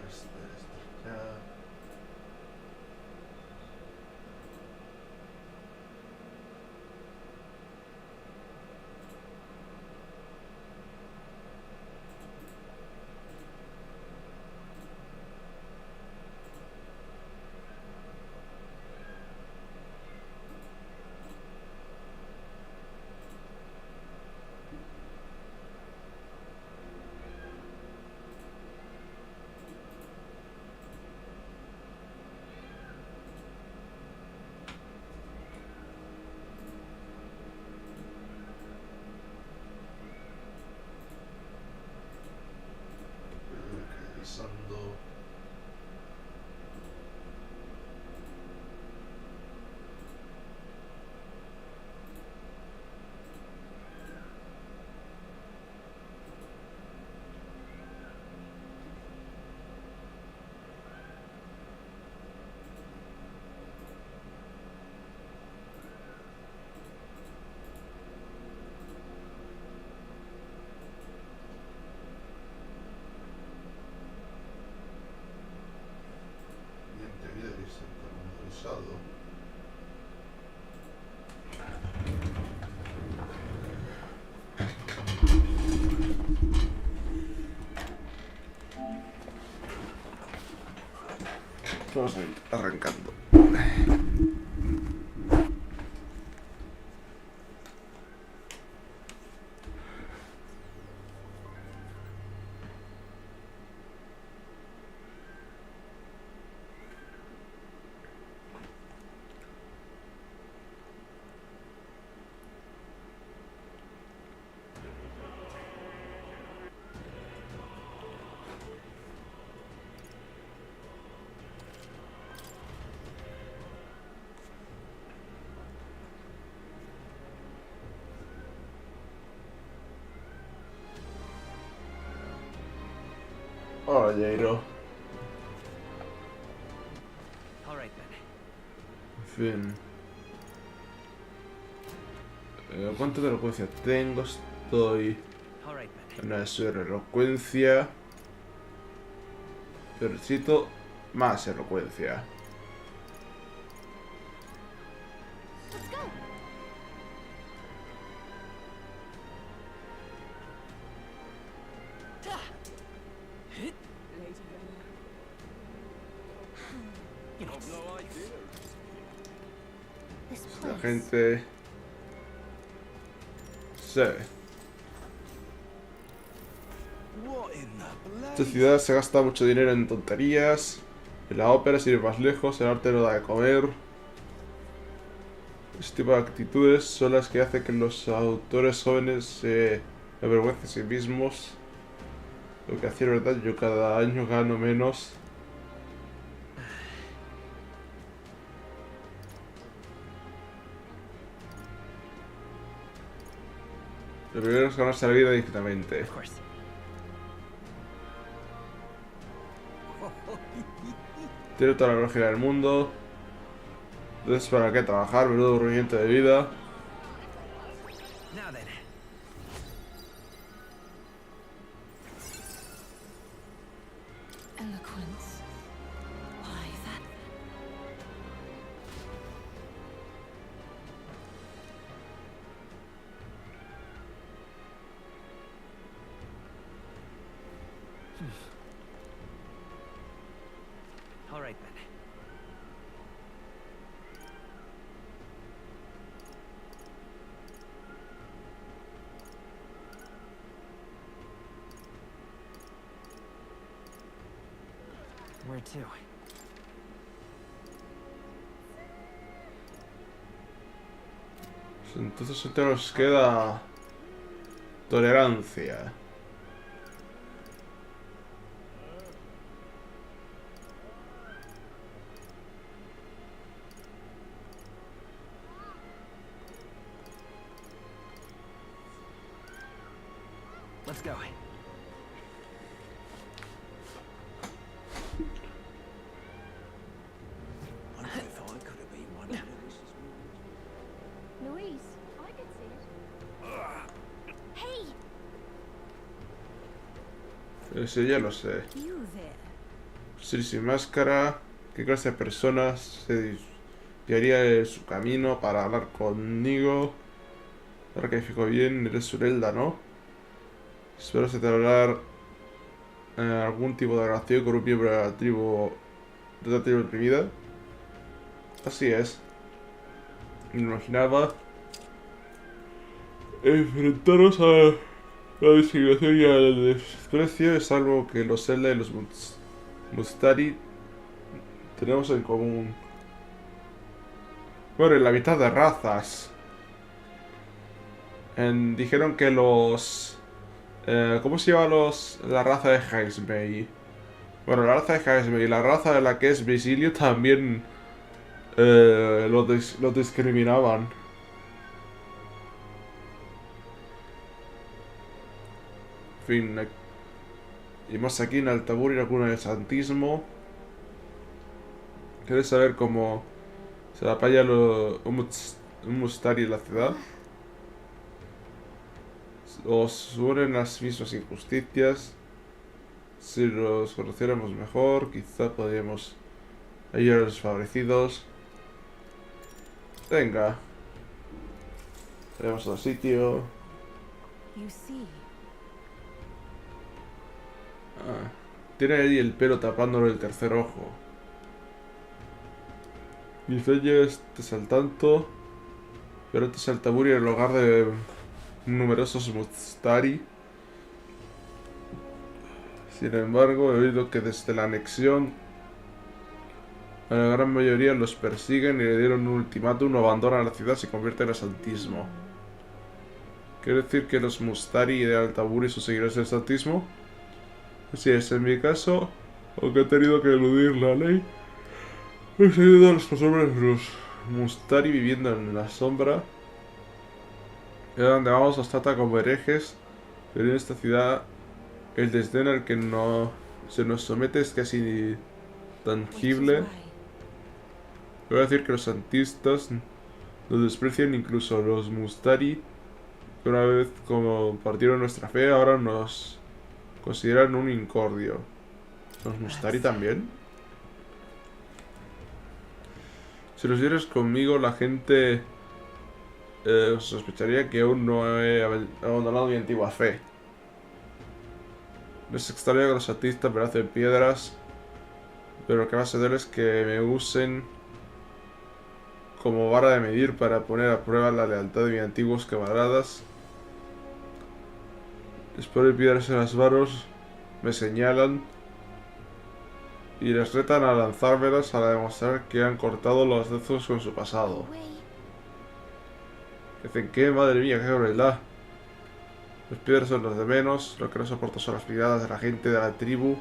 Ya. Revisando. Vamos a ir arrancando. Hola, Jairo. En fin. ¿Cuánto de elocuencia tengo? Estoy en una de su elocuencia. Pero necesito más elocuencia. La gente... Sí. Esta ciudad se gasta mucho dinero en tonterías. En la ópera, sin ir más lejos, el arte no da de comer. Este tipo de actitudes son las que hacen que los autores jóvenes se avergüencen a sí mismos. Lo que hacía verdad, yo cada año gano menos. Lo primero es ganarse la vida dignamente. Tiene toda la lógica del mundo. Entonces, ¿para qué trabajar? Menudo aburrimiento de vida. Where to? Entonces solo nos queda tolerancia. Let's go. Lois, I could see it. Hey! Ese ya lo sé. You there. Ser sin máscara. ¿Qué clase de personas se desviaría de su camino para hablar conmigo? Ahora que me fijo bien, eres Urelda, ¿no? Espero se te hablar algún tipo de relación con un miembro de la tribu oprimida. Así es. Me imaginaba enfrentaros a la discriminación y al desprecio. Es algo que los Zelda y los Mustari tenemos en común. Bueno, en la mitad de razas. Dijeron que los... ¿cómo se llama la raza de Haismei? Bueno, la raza de Haismei y la raza de la que es Visilio también lo discriminaban. En fin, y más aquí en Altabur y la cuna del Santismo. ¿Quieres saber cómo se la paya un Mustari en la ciudad? Os unen las mismas injusticias. Si los conociéramos mejor, quizá podríamos ayudar a los desfavorecidos. Venga. Tenemos otro sitio. You see. Ah, tiene ahí el pelo tapándole el tercer ojo. Mi sueño es tanto, pero este Saltaburi en el hogar de numerosos Mustari. Sin embargo, he oído que desde la anexión a la gran mayoría los persiguen y le dieron un ultimátum: no abandonan la ciudad, se convierte en el santismo. ¿Quiere decir que los Mustari de Altaburi son seguidores del santismo? Así es, en mi caso, aunque he tenido que eludir la ley, he seguido a los costumbres de los Mustari viviendo en la sombra. Y a donde vamos nos trata como herejes, pero en esta ciudad el desdén al que no se nos somete es casi tangible. Voy a decir que los santistas nos desprecian, incluso los Mustari, que una vez compartieron nuestra fe, ahora nos consideran un incordio. ¿Los Mustari también? Si los vieres conmigo, la gente sospecharía que aún no he abandonado mi antigua fe. No es extraño que los artistas me hacen piedras, pero lo que más se duele es que me usen como vara de medir para poner a prueba la lealtad de mis antiguos camaradas. Les ponen piedras en las manos, me señalan y les retan a lanzármelas para demostrar que han cortado los lazos con su pasado. Dicen que, madre mía, qué crueldad. Los piedras son los de menos, lo que no soporto son las miradas de la gente de la tribu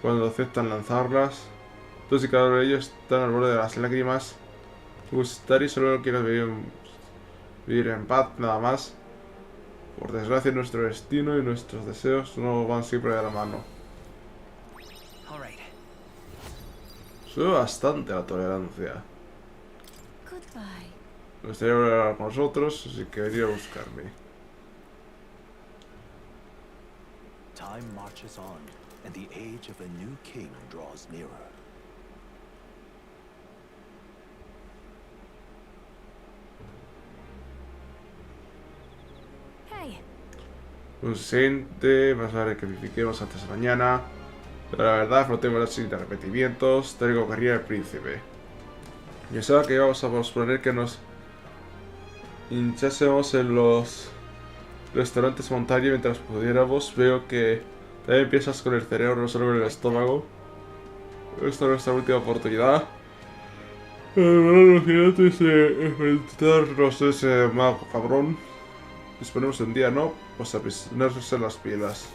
cuando aceptan lanzarlas. Todos y cada uno de ellos están al borde de las lágrimas. Gustari solo quiere vivir en paz, nada más. Por desgracia, nuestro destino y nuestros deseos no van siempre de la mano. All right. Sube bastante la tolerancia. Goodbye. Me gustaría hablar con nosotros, así que venir a buscarme. Time marches on, and the age of a new king draws nearer. Hey. Consciente, más vale que verifiquemos antes de mañana. Pero la verdad, no tengo sin arrepentimientos. Tengo que ir al príncipe. Pensaba que íbamos a posponer que nos hinchásemos en los restaurantes montaña mientras pudiéramos. Veo que también piensas con el cerebro, no solo con el estómago. Esta es nuestra última oportunidad. Los gigantes de enfrentarnos a ese mago cabrón. Disponemos un día, ¿no? Pues a ponerse las pilas.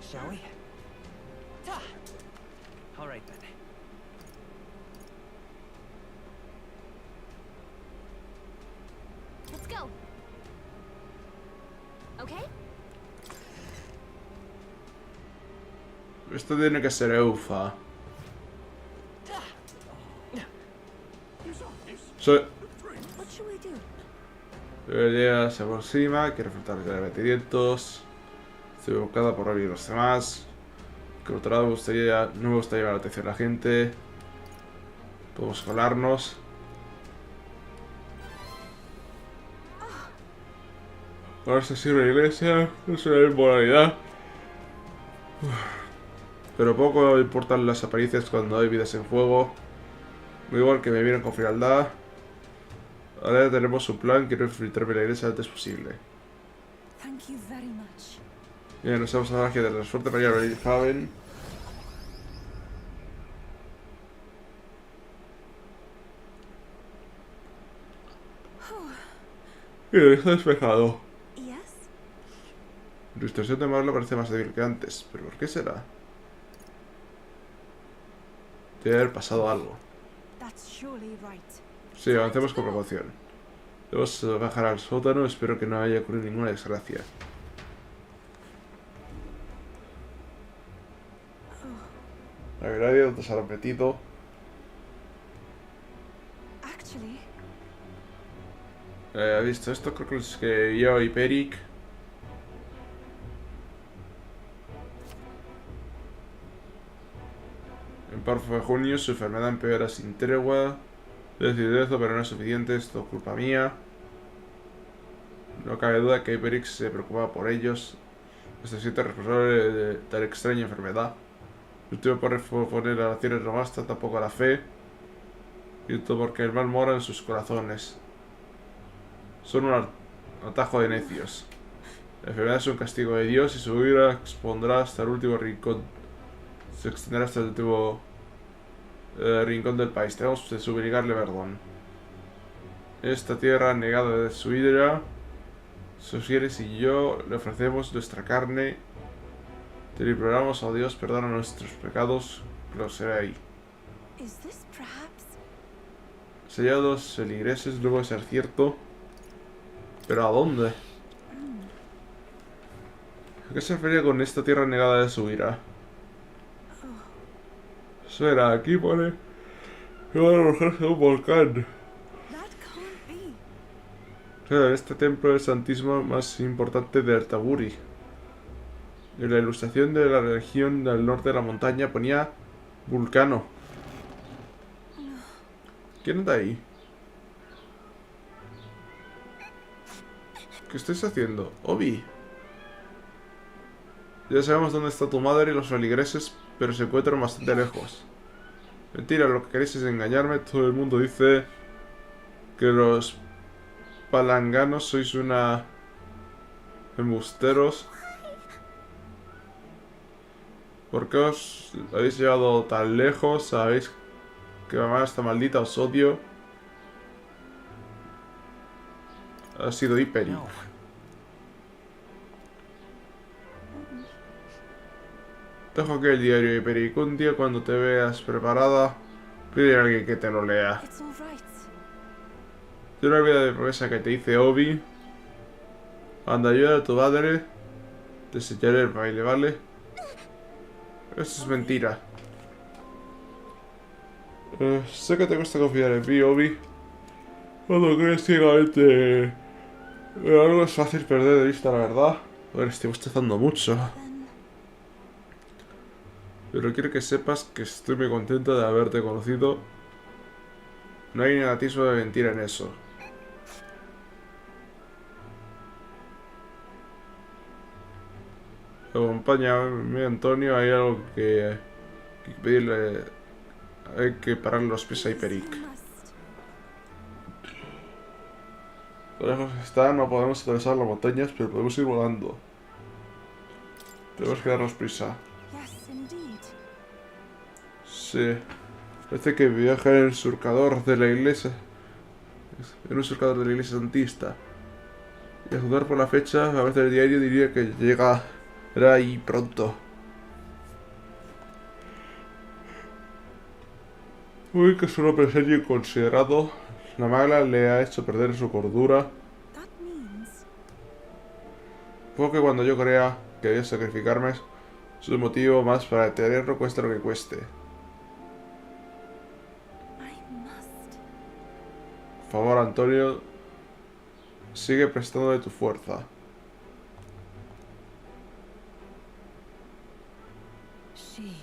Shall we? All right then. Let's go. Okay? Esto tiene que ser Eufa. What should we do? El día se aproxima, quiero enfrentar el metimientos. Estoy evocada por abrir los demás. Por otro lado, no me gusta llevar la atención a la gente. Podemos colarnos. Ahora se sirve la iglesia, es una inmoralidad. Pero poco importan las apariencias cuando hay vidas en juego. Muy igual que me miren con frialdad. Ahora ya tenemos un plan, quiero infiltrarme en la iglesia lo antes posible. Thank you very much. Bien, usamos la magia de la suerte para ir a Haven. Bien, está despejado. Yes? La distorsión de Marlo parece más débil que antes, pero ¿por qué será? Debe haber pasado algo. That's surely right. Sí, avancemos con precaución. Debemos bajar al sótano, espero que no haya ocurrido ninguna desgracia. La verdad, ¿dónde se ha metido? Actually, ¿Ha visto esto? Creo que es que yo y Peric. En párrafo de junio, su enfermedad empeora sin tregua. Decidido eso, pero no es suficiente, esto es culpa mía. No cabe duda que Peric se preocupa por ellos. Se siente responsable de tal extraña enfermedad. El último por poner oraciones no basta, tampoco la fe. Y todo porque el mal mora en sus corazones. Son un atajo de necios. La enfermedad es un castigo de Dios y su ira expondrá hasta el último rincón. Se extenderá hasta el último rincón del país. Tenemos que suplicarle perdón. Esta tierra negada de su ira, sus fieles y yo le ofrecemos nuestra carne. Te imploramos, oh Dios, perdona nuestros pecados. Que lo será ahí. is this perhaps? Sellados feligreses, luego de ser cierto. ¿Pero a dónde? ¿A qué se refería con esta tierra negada de su ira? Eso era aquí, pone. Que van a arrojarse a un volcán. That can't be. Claro, este templo es el santísimo más importante de Artaburi. En la ilustración de la región del norte de la montaña ponía vulcano. ¿Quién anda ahí? ¿Qué estáis haciendo? Obi. Ya sabemos dónde está tu madre y los feligreses, pero se encuentran bastante lejos. Mentira, lo que queréis es engañarme. Todo el mundo dice que los palanganos sois una... embusteros. ¿Por qué os habéis llevado tan lejos? Sabéis que mamá está maldita, os odio. Ha sido Hyperi. No. Dejo aquí el diario Hyperi. Un día cuando te veas preparada, pide a alguien que te lo lea. It's all right. Yo no olvido de la promesa que te hice, Obi. Anda, ayuda a tu madre. Te enseñaré el baile, ¿vale? Eso es mentira. Sé que te cuesta confiar en mí, Obi. Cuando crees ciegamente algo es fácil perder de vista la verdad. A ver, estoy bostezando mucho. Then Pero quiero que sepas que estoy muy contento de haberte conocido. No hay ni un atisbo de mentira en eso. Acompáñame, Antonio. Hay algo que pedirle. Hay que pararle los pies a Hyperic. you must. Lo lejos que está, no podemos atravesar las montañas, pero podemos ir volando. Tenemos que darnos prisa. Yes, indeed. Sí. Parece que viaja en el surcador de la iglesia. En un surcador de la iglesia santista. Y a juzgar por la fecha, a veces el diario diría que llegará ahí pronto. Uy, que es un hombre serio y considerado. La mala le ha hecho perder su cordura. That means Supongo que cuando yo crea que debía sacrificarme, es un motivo más para detenerlo, cueste lo que cueste. I must. Por favor, Antonio, Sigue prestando de tu fuerza. She.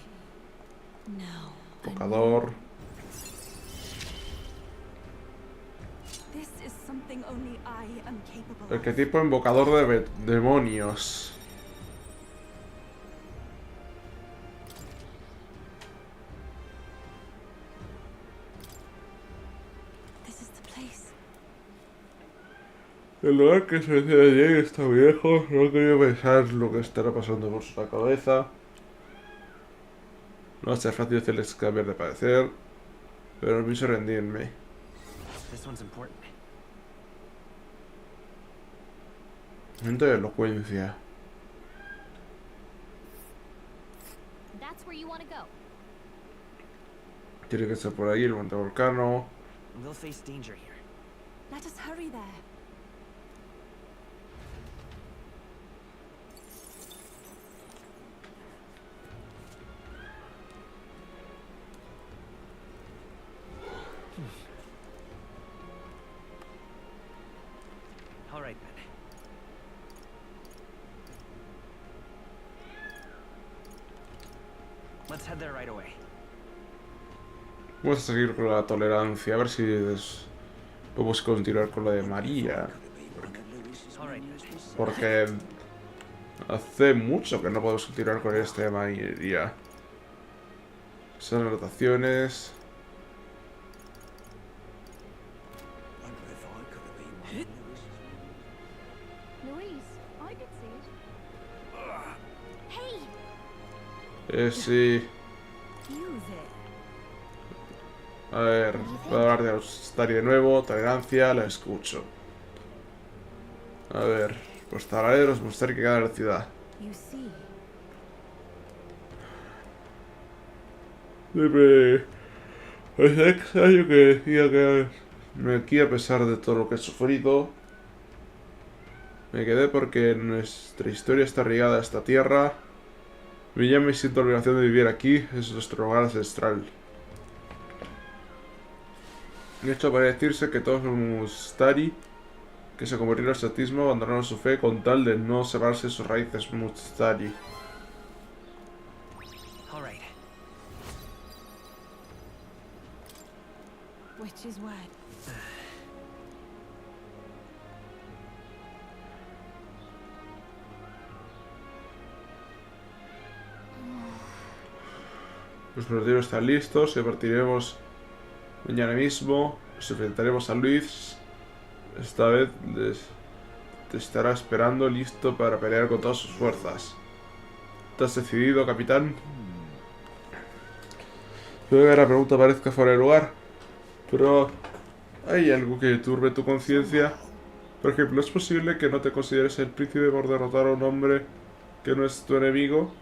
No. Invocador. This is something only I am capable of. Arquetipo invocador de demonios. This is the place. El lugar que se decía ayer está viejo. No quería pensar lo que estará pasando por su cabeza. No va a ser fácil hacerles cambiar de parecer. Pero no pienso rendirme. This one's important. Momento de elocuencia. That's where you want to go. Tiene que estar por ahí el monte volcano. We'll face danger here. Let us hurry there. All right then. Let's head there right away. Vamos a seguir con la tolerancia. A ver si podemos continuar con la de María. All right then. Porque hace mucho que no podemos continuar con este de María. Son anotaciones. Lois, I could see it. Hey! Sí. Use it. A ver, voy a hablar de Austari de nuevo. Tolerancia, la escucho. A ver, pues talareros, mostrar que queda en la ciudad. You see. Siempre es extraño que decía que me aquí a pesar de todo lo que he sufrido. Me quedé porque nuestra historia está ligada a esta tierra. Y ya me siento obligación de vivir aquí, es nuestro hogar ancestral. De hecho, parece decirse que todos los Mustari que se convirtieron al satismo abandonaron su fe con tal de no separarse de sus raíces Mustari. All right. Which is what? Los prisioneros están listos y partiremos mañana mismo. Nos enfrentaremos a Luis. Esta vez te estará esperando listo para pelear con todas sus fuerzas. ¿Estás decidido, capitán? Puede que la pregunta parezca fuera de lugar, pero ¿hay algo que turbe tu conciencia? Por ejemplo, ¿es posible que no te consideres el príncipe por derrotar a un hombre que no es tu enemigo?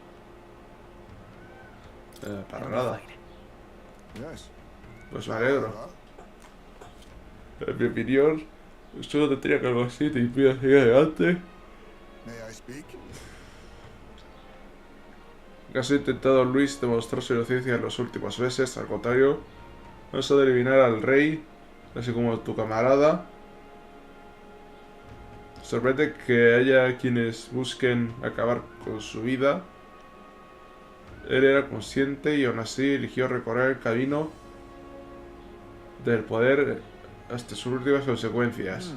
Para nada. Pues me alegro. En mi opinión, solo tendría que algo así te impida seguir adelante. Casi ha intentado Luis demostrar su inocencia en los últimos meses, al contrario, no has de eliminar al rey, así como a tu camarada. Sorprende que haya quienes busquen acabar con su vida. Él era consciente y aún así eligió recorrer el camino del poder hasta sus últimas consecuencias.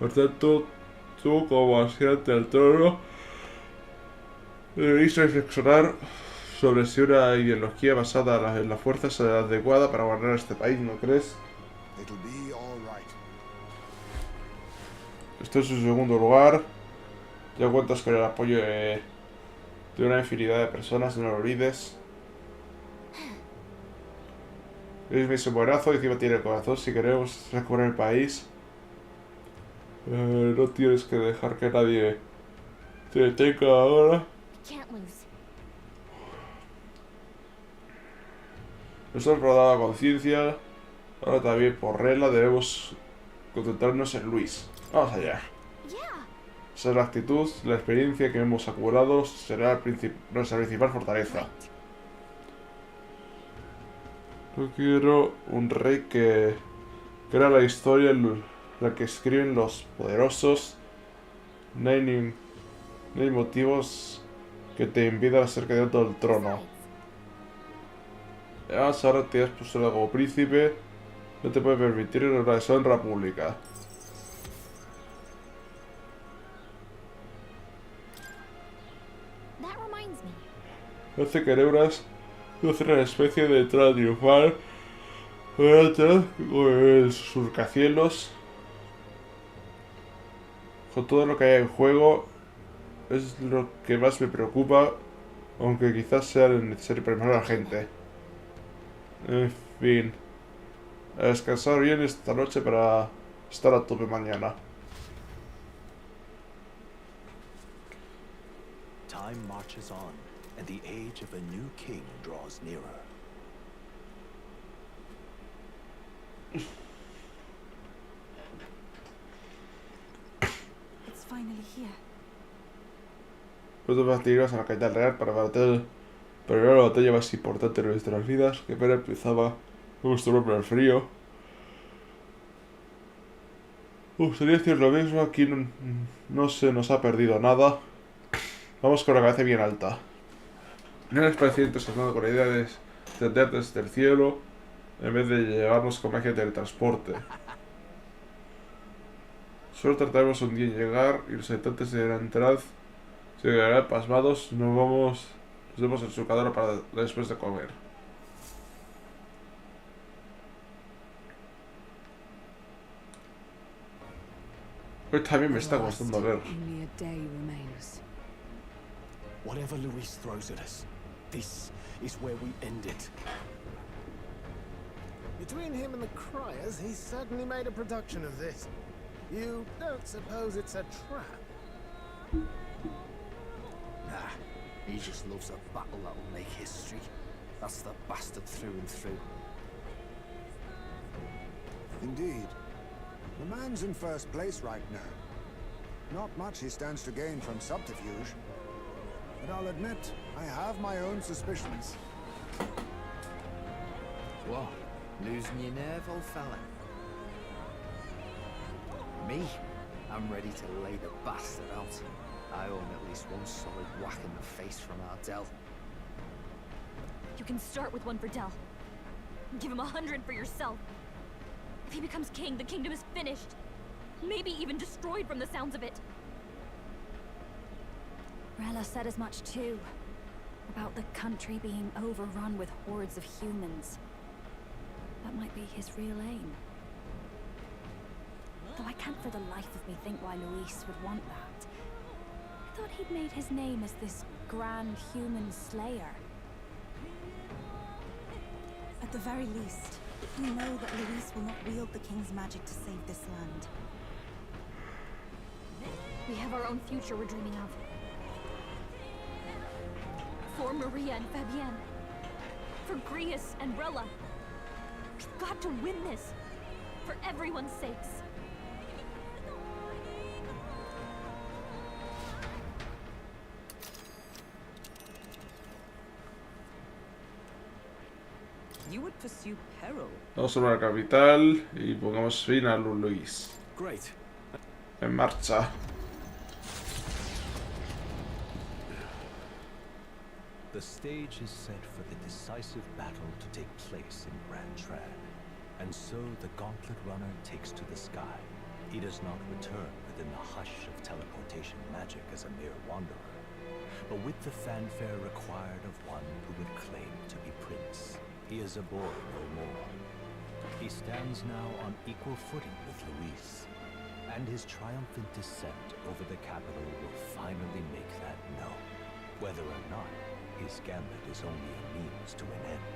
Por tanto, tú como aspirante al trono deberéis reflexionar sobre si una ideología basada en la fuerza es la adecuada para gobernar este país, ¿no crees? Esto es su segundo lugar. Ya cuentas con el apoyo de una infinidad de personas, no lo olvides. Es mi brazo y encima tiene el corazón. Si queremos recorrer el país, no tienes que dejar que nadie te detenga ahora. Can't lose. Nos hemos rodado a conciencia. Ahora también por regla debemos concentrarnos en Luis. Vamos allá. Yeah. Esa es la actitud, la experiencia que hemos acumulado será nuestra principal fortaleza. Yo quiero un rey que crea la historia, la que escriben los poderosos. No hay, no hay motivos que te impidan ser candidato al trono. Además, ahora te has puesto como príncipe. No te puede permitir una deshonra pública. That reminds me. Hace que Neuras hace una especie de entrada triunfal con el surcacielos. Con todo lo que hay en juego, es lo que más me preocupa, aunque quizás sea necesario premiar a la gente. En fin, a descansar bien esta noche para estar a tope mañana. Time marches on, and the age of a new king draws nearer. It's finally here. Los dos partidos en la capital real para bater pero la batalla más importante de nuestras vidas, que apenas empezaba nuestro nombre al frío. Me gustaría decir lo mismo, aquí no se nos ha perdido nada. Vamos con la cabeza bien alta. ¿No les parece entusiasmado con la idea de descender desde el cielo en vez de llevarnos con magia de teletransporte? Solo trataremos un día en llegar y los habitantes de la entrada se quedarán pasmados. Nos vemos en su cadera para después de comer. Hoy también me está costando ver. Only a day remains. Whatever Lois throws at us, this is where we end it. Between him and the criers, he's certainly made a production of this. You don't suppose it's a trap? Nah, he just loves a battle that'll make history. That's the bastard through and through. Indeed. The man's in first place right now. Not much he stands to gain from subterfuge. But I'll admit, I have my own suspicions. What? Losing your nerve, old fella? Me? I'm ready to lay the bastard out. I owe him at least one solid whack in the face from Ardell. You can start with one for Dell. Give him 100 for yourself. If he becomes king, the kingdom is finished. Maybe even destroyed from the sounds of it. Rella said as much too. About the country being overrun with hordes of humans. That might be his real aim. Though I can't for the life of me think why Lois would want that. I thought he'd made his name as this grand human slayer. At the very least, we know that Lois will not wield the king's magic to save this land. We have our own future we're dreaming of. For Maria and Fabienne. For Grius and Rella. We've got to win this. For everyone's sakes. You would pursue peril. Vamos a la capital y pongamos fin a Lois. Great. En marcha. The stage is set for the decisive battle to take place in Grand Trad. And so the Gauntlet Runner takes to the sky. He does not return within the hush of teleportation magic as a mere wanderer, but with the fanfare required of one who would claim to be prince. He is a boy no more. He stands now on equal footing with Lois, and his triumphant descent over the capital will finally make that known, whether or not his gambit is only a means to an end.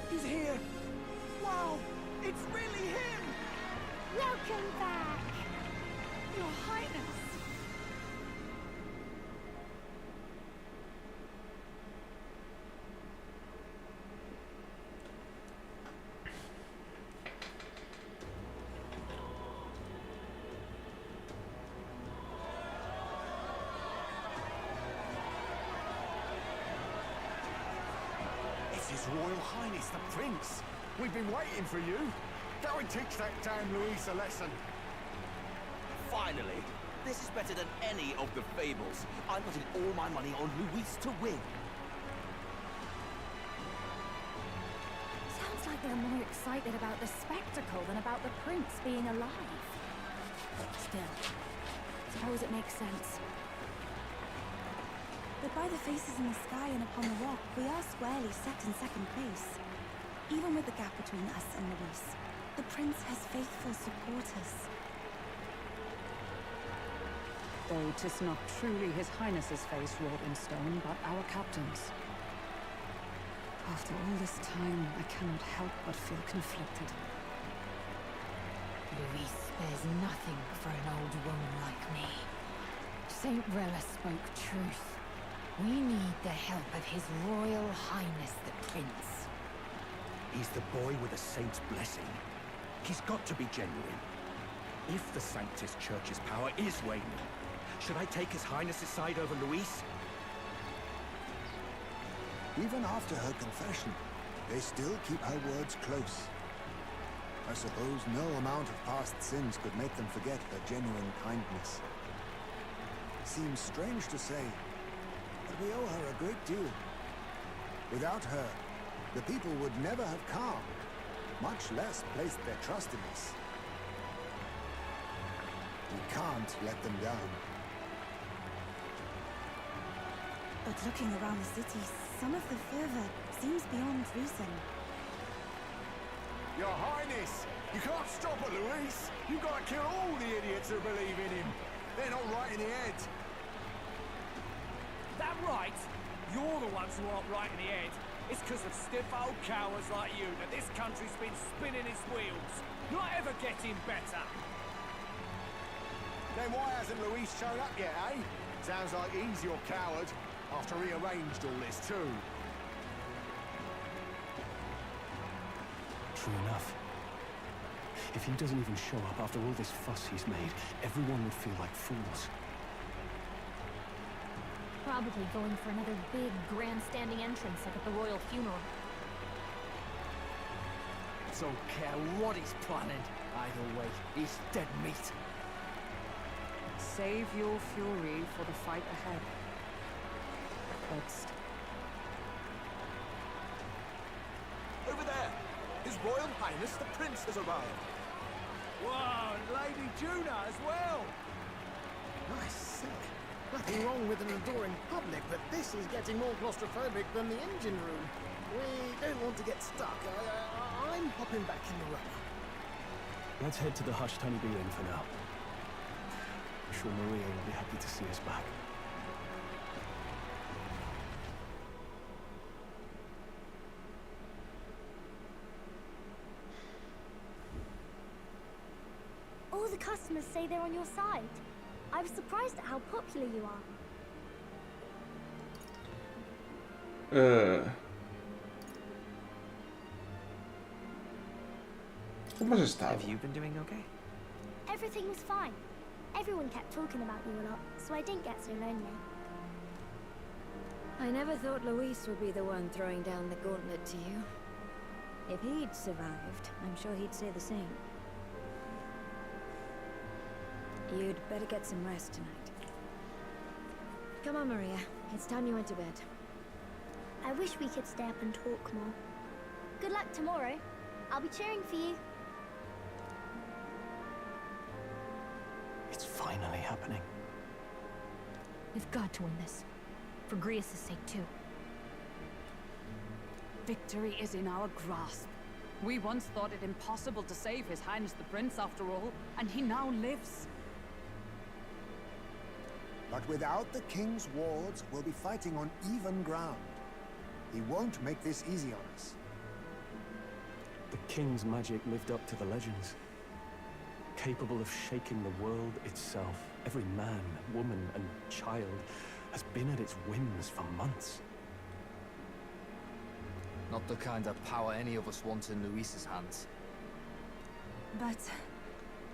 He's here! Wow! It's really him! Welcome back! Your Highness! His Royal Highness the Prince. We've been waiting for you. Go and teach that damn Luis a lesson. Finally! This is better than any of the fables. I'm putting all my money on Luis to win. Sounds like they're more excited about the spectacle than about the prince being alive. Still, suppose it makes sense. But by the faces in the sky and upon the rock, we are squarely set in second place. Even with the gap between us and Luis, the prince has faithful supporters. Though 'tis not truly his highness's face wrought in stone, but our captain's. After all this time, I cannot help but feel conflicted. Luis spares nothing for an old woman like me. Saint Rella spoke truth. We need the help of His Royal Highness the Prince. He's the boy with a saint's blessing. He's got to be genuine. If the Sanctus Church's power is waning, should I take His Highness's side over Luis? Even after her confession, they still keep her words close. I suppose no amount of past sins could make them forget her genuine kindness. Seems strange to say, but we owe her a great deal. Without her, the people would never have calmed, much less placed their trust in us. We can't let them down. But looking around the city, some of the fervor seems beyond reason. Your Highness, you can't stop it, Luis. You've got to kill all the idiots who believe in him. They're not right in the head. That right? You're the ones who aren't right in the head. It's because of stiff old cowards like you that this country's been spinning its wheels. Not ever getting better. Then why hasn't Luis shown up yet, eh? Sounds like he's your coward, after he arranged all this too. True enough. If he doesn't even show up after all this fuss he's made, everyone would feel like fools. Probably going for another big, grandstanding entrance like at the royal funeral. Don't care what he's planning. Either way, he's dead meat. Save your fury for the fight ahead. First. Over there! His Royal Highness the Prince has arrived. Whoa, and Lady Juna as well! Nice sick. Nothing wrong with an adoring public, but this is getting more claustrophobic than the engine room. We don't want to get stuck. I'm hopping back in the room. Let's head to the Hushed Honeybee Inn for now. I'm sure Maria will be happy to see us back. All the customers say they're on your side. I was surprised at how popular you are. ¿Cómo has estado? Have you been doing okay? Everything was fine. Everyone kept talking about you a lot, so I didn't get so lonely. I never thought Luis would be the one throwing down the gauntlet to you. If he'd survived, I'm sure he'd say the same. You'd better get some rest tonight. Come on, Maria. It's time you went to bed. I wish we could stay up and talk more. Good luck tomorrow. I'll be cheering for you. It's finally happening. We've got to win this. For Grius' sake, too. Victory is in our grasp. We once thought it impossible to save His Highness the Prince after all, and he now lives. But without the king's wards, we'll be fighting on even ground. He won't make this easy on us. The king's magic lived up to the legends. Capable of shaking the world itself. Every man, woman, and child has been at its whims for months. Not the kind of power any of us want in Luis's hands. But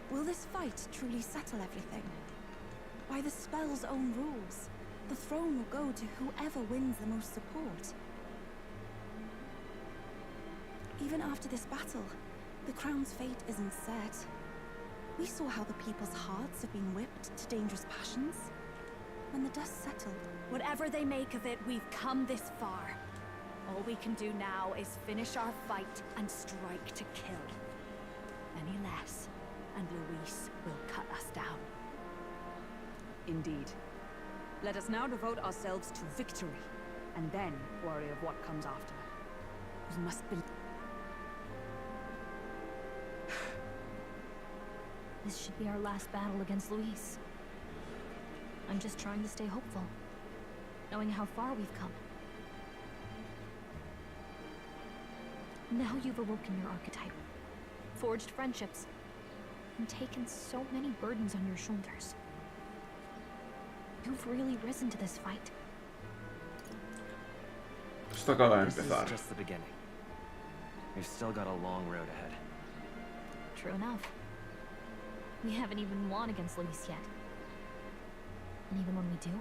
will this fight truly settle everything? By the spell's own rules, the throne will go to whoever wins the most support. Even after this battle, the crown's fate isn't set. We saw how the people's hearts have been whipped to dangerous passions. When the dust settled... Whatever they make of it, we've come this far. All we can do now is finish our fight and strike to kill. Any less, and Lois will cut us down. Indeed. Let us now devote ourselves to victory, and then worry of what comes after. We must be... This should be our last battle against Lois. I'm just trying to stay hopeful, knowing how far we've come. Now you've awoken your archetype, forged friendships, and taken so many burdens on your shoulders. You've really risen to this fight. Esto acaba de This empezar. is just the beginning. We've still got a long road ahead. True enough. We haven't even won against Lois yet. And even when we do,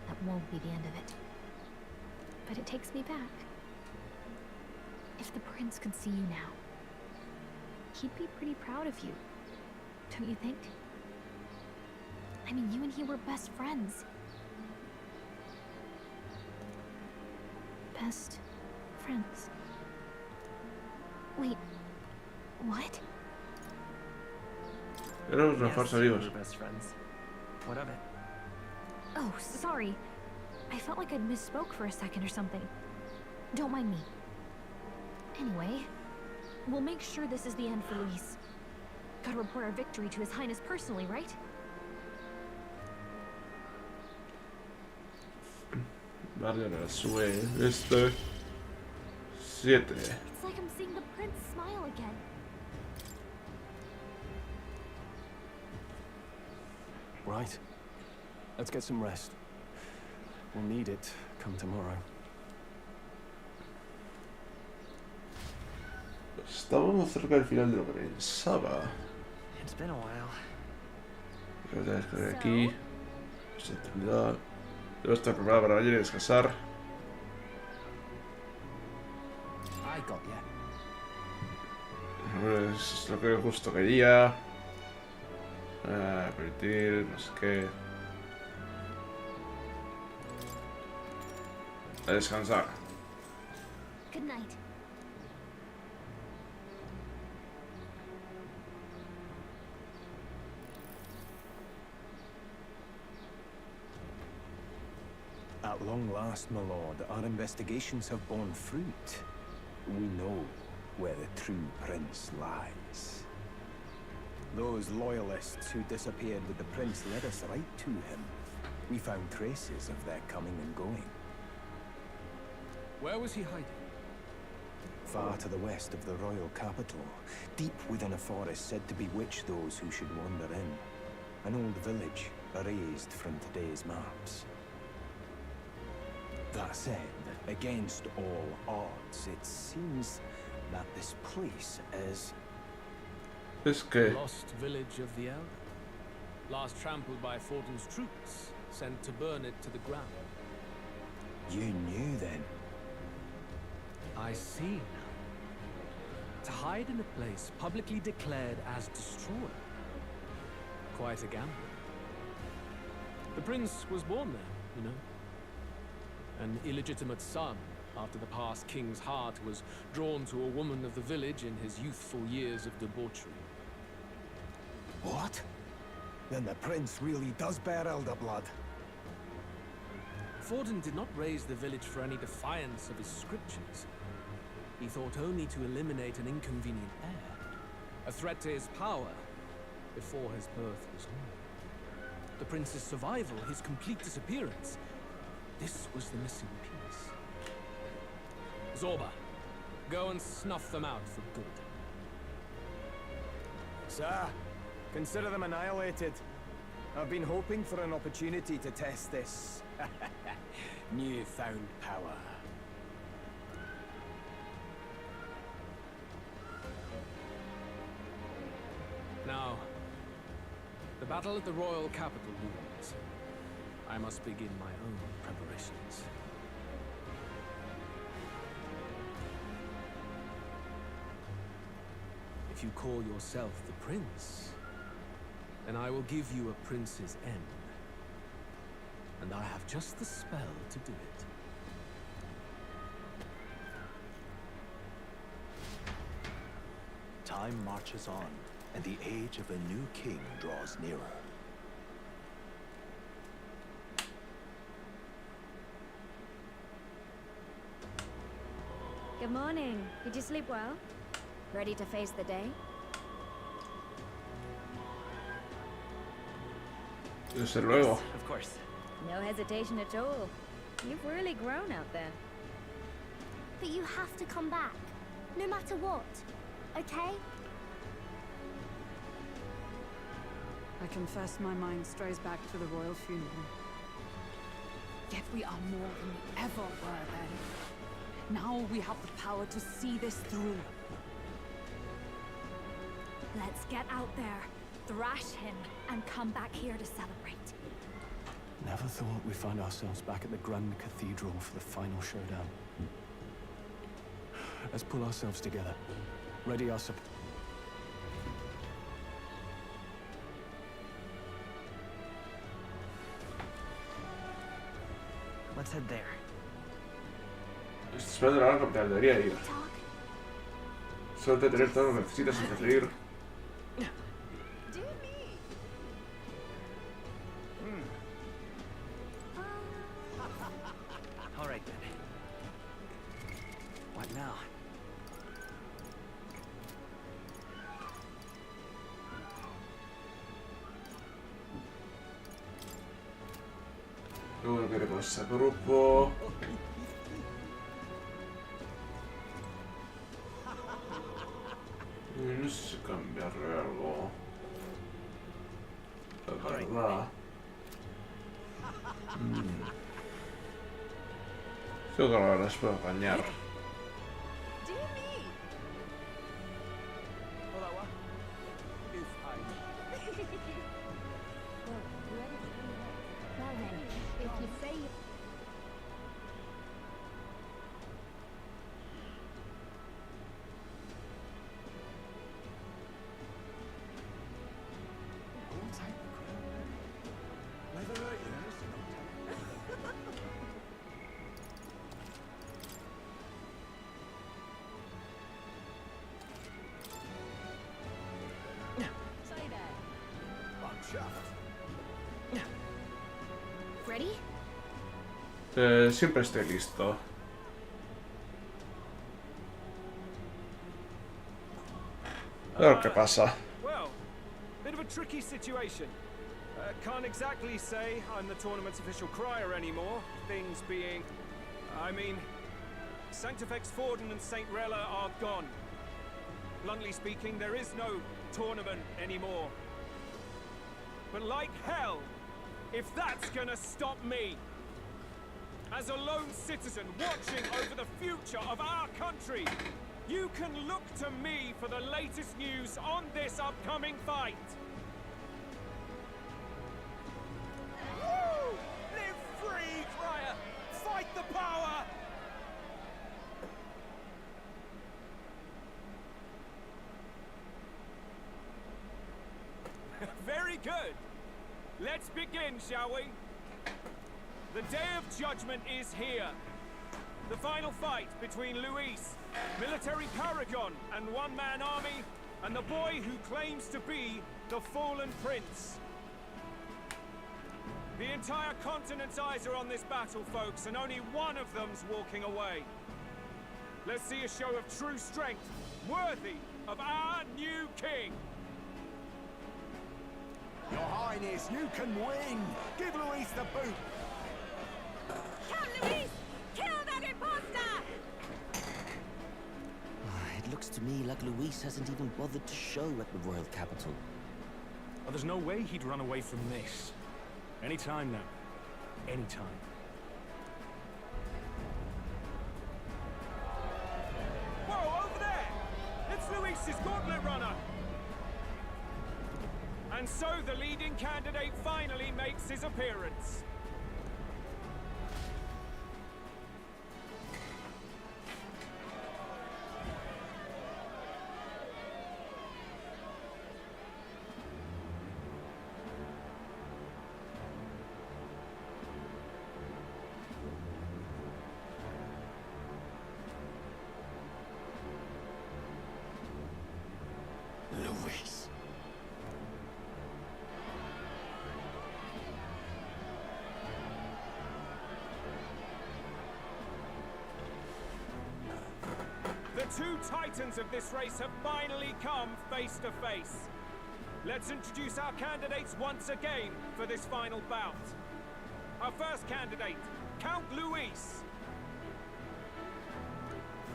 that won't be the end of it. But it takes me back. If the prince could see you now, he'd be pretty proud of you, don't you think? I mean, you and he were best friends. Best friends. Wait, what? Éramos mejores amigos. We're best friends. What of it? Oh, sorry. I felt like I'd misspoke for a second or something. Don't mind me. Anyway, we'll make sure this is the end for Lois. Gotta report our victory to His Highness personally, right? Vale, ahora sube este 7. It's like I'm seeing the prince smile again. Right. Let's get some rest. We'll need it come tomorrow. Estábamos cerca del final de lo que pensaba. It's been a while. Voy a descargar aquí. Esta actividad. Debo estar preparado para ayer y descansar. I got ya. Es lo que justo quería. Permitir, no sé qué. A descansar. Good night. At long last, my lord, our investigations have borne fruit. We know where the true prince lies. Those loyalists who disappeared with the prince led us right to him. We found traces of their coming and going. Where was he hiding? Far to the west of the royal capital, deep within a forest said to bewitch those who should wander in. An old village, erased from today's maps. That said, against all odds, it seems that this place is... Es que... Lost village of the Elder. Last trampled by Fortin's troops, sent to burn it to the ground. You knew then? I see now. To hide in a place publicly declared as destroyed. Quite a gamble. The prince was born there, you know. An illegitimate son, after the past king's heart was drawn to a woman of the village in his youthful years of debauchery. What? Then the prince really does bear elder blood. Fortin did not raise the village for any defiance of his scriptures. He thought only to eliminate an inconvenient heir, a threat to his power, before his birth was known. The prince's survival, his complete disappearance, this was the missing piece. Zorba, go and snuff them out for good. Sir, consider them annihilated. I've been hoping for an opportunity to test this newfound power. Now, the battle at the royal capital looms. I must begin my own preparations. if you call yourself the prince, then I will give you a prince's end. And I have just the spell to do it. Time marches on, and the age of a new king draws nearer. Good morning. Did you sleep well? Ready to face the day? Desde luego. Of course. No hesitation at all. You've really grown out there. But you have to come back, no matter what, okay? I confess my mind strays back to the royal funeral. Yet we are more than we ever were then. Now we have the power to see this through. Let's get out there, thrash him, and come back here to celebrate. Never thought we'd find ourselves back at the Grand Cathedral for the final showdown. Let's pull ourselves together. Ready our support. Let's head there. Después de la capital debería ir. Suerte tener todo lo que necesitas antes de ir. All right then. What now? Luego queremos ese grupo. No sé si cambiarle algo. La verdad. Creo que ahora les puedo engañar. Ready? Siempre estoy listo. A ver qué pasa. Well, bit of a tricky situation. Can't exactly say I'm the tournament's official crier anymore. Things being, I mean, Sanctifex Forden and St. Rella are gone. Bluntly speaking, there is no tournament anymore. But like hell, if that's gonna stop me, as a lone citizen watching over the future of our country, you can look to me for the latest news on this upcoming fight. Woo! Live free, Crier! Fight the power! Very good. Let's begin, shall we? The Day of Judgment is here. The final fight between Lois, military paragon and one-man army, and the boy who claims to be the fallen prince. The entire continent's eyes are on this battle, folks, and only one of them's walking away. Let's see a show of true strength, worthy of our new king. Your Highness, you can win! Give Luis the boot! Count Luis! Kill that imposter! It looks to me like Luis hasn't even bothered to show at the royal capital. Well, there's no way he'd run away from this. Anytime now. Anytime. Whoa, over there! It's Luis's gauntlet runner! And so the leading candidate finally makes his appearance. two titans of this race have finally come face to face. Let's introduce our candidates once again for this final bout. Our first candidate, Count Lois.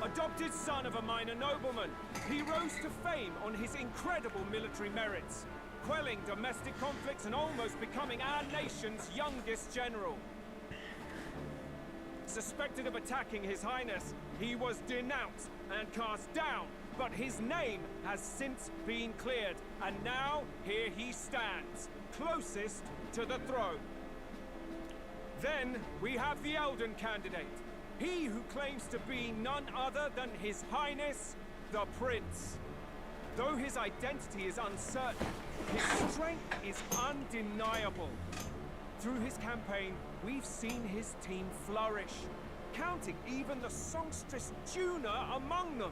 Adopted son of a minor nobleman, he rose to fame on his incredible military merits, quelling domestic conflicts and almost becoming our nation's youngest general. Suspected of attacking His Highness, he was denounced and cast down, but his name has since been cleared, and now here he stands, closest to the throne. Then we have the Elden candidate, he who claims to be none other than His Highness, the Prince. Though his identity is uncertain, his strength is undeniable. Through his campaign, we've seen his team flourish, counting even the songstress Juna among them.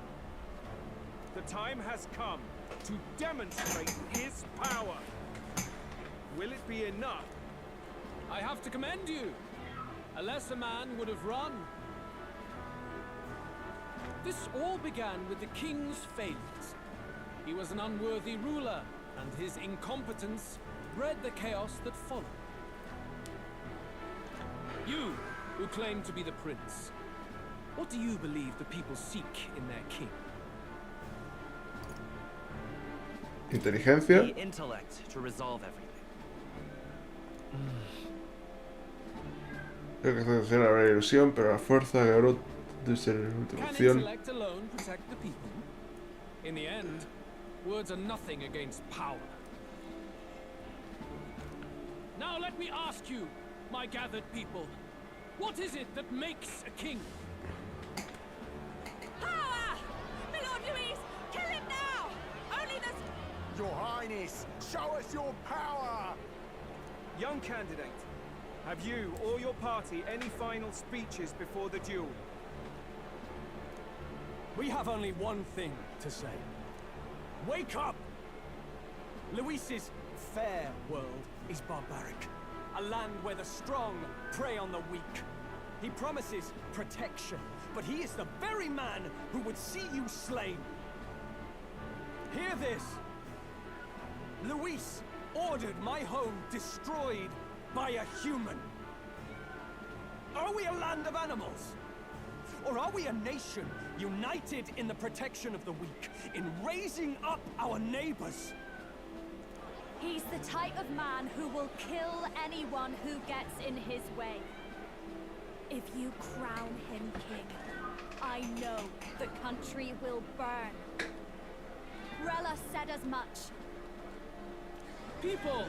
The time has come to demonstrate his power. Will it be enough? I have to commend you. A lesser man would have run. This all began with the king's failings. He was an unworthy ruler, and his incompetence bred the chaos that followed. You, who claim to be the prince, what do you believe the people seek in their king? Inteligencia. The intellect to resolve everything. Creo que esta canción habrá ilusión, pero la fuerza que habrá de ser Can interrupción. intellect alone protect the people? In the end, words are nothing against power. Now let me ask you, my gathered people, what is it that makes a king? Power! My Lord Louise, kill him now! Only this... Your Highness, show us your power! Young candidate, have you or your party any final speeches before the duel? We have only one thing to say. Wake up! Luis's fair world is barbaric. A land where the strong prey on the weak. He promises protection, but he is the very man who would see you slain. Hear this. Luis ordered my home destroyed by a human. Are we a land of animals? Or are we a nation united in the protection of the weak, in raising up our neighbors? He's the type of man who will kill anyone who gets in his way. If you crown him king, I know the country will burn. Rella said as much. People,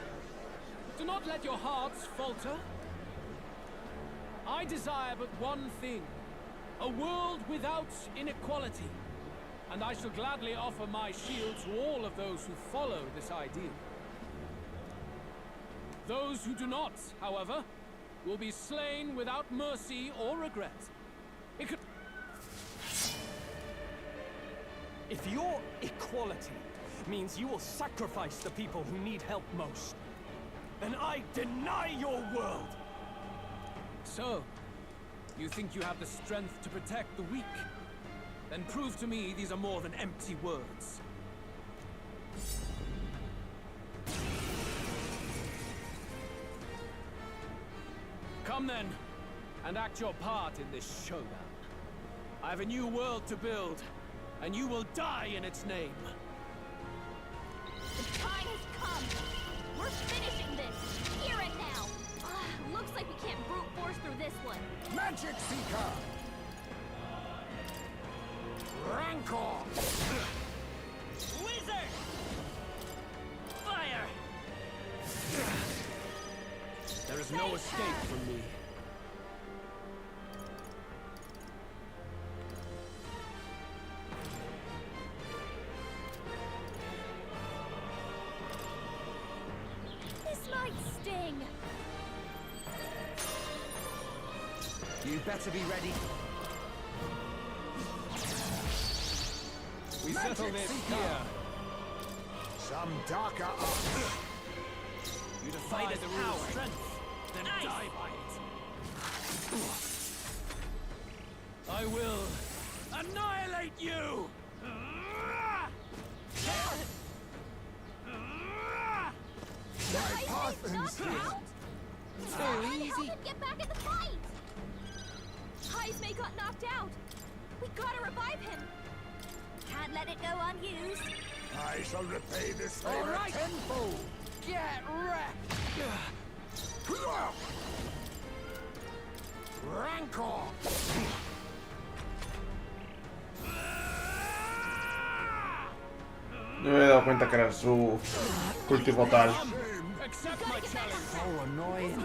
do not let your hearts falter. I desire but one thing, a world without inequality. And I shall gladly offer my shield to all of those who follow this ideal. Those who do not, however, will be slain without mercy or regret. It could... If your equality means you will sacrifice the people who need help most, then I deny your world! So, you think you have the strength to protect the weak? Then prove to me these are more than empty words. Come then, and act your part in this showdown. I have a new world to build, and you will die in its name. The time has come. We're finishing this, here and now. Looks like we can't brute force through this one. Magic Seeker! Rancor! Wizard! Fire! There is no escape from me. This might sting. You better be ready. We settle this here. Some darker art. You defy the rule of strength, then die by it. I will annihilate annihilate you! My path Knocked out? Too easy. Help him get back in the fight! Heismay got knocked out. We gotta revive him. Can't let it go unused. I shall repay this All favor right. tenfold. Get wrecked! Rancor! No me he dado cuenta que era su último tal. Accept my challenge! So annoying.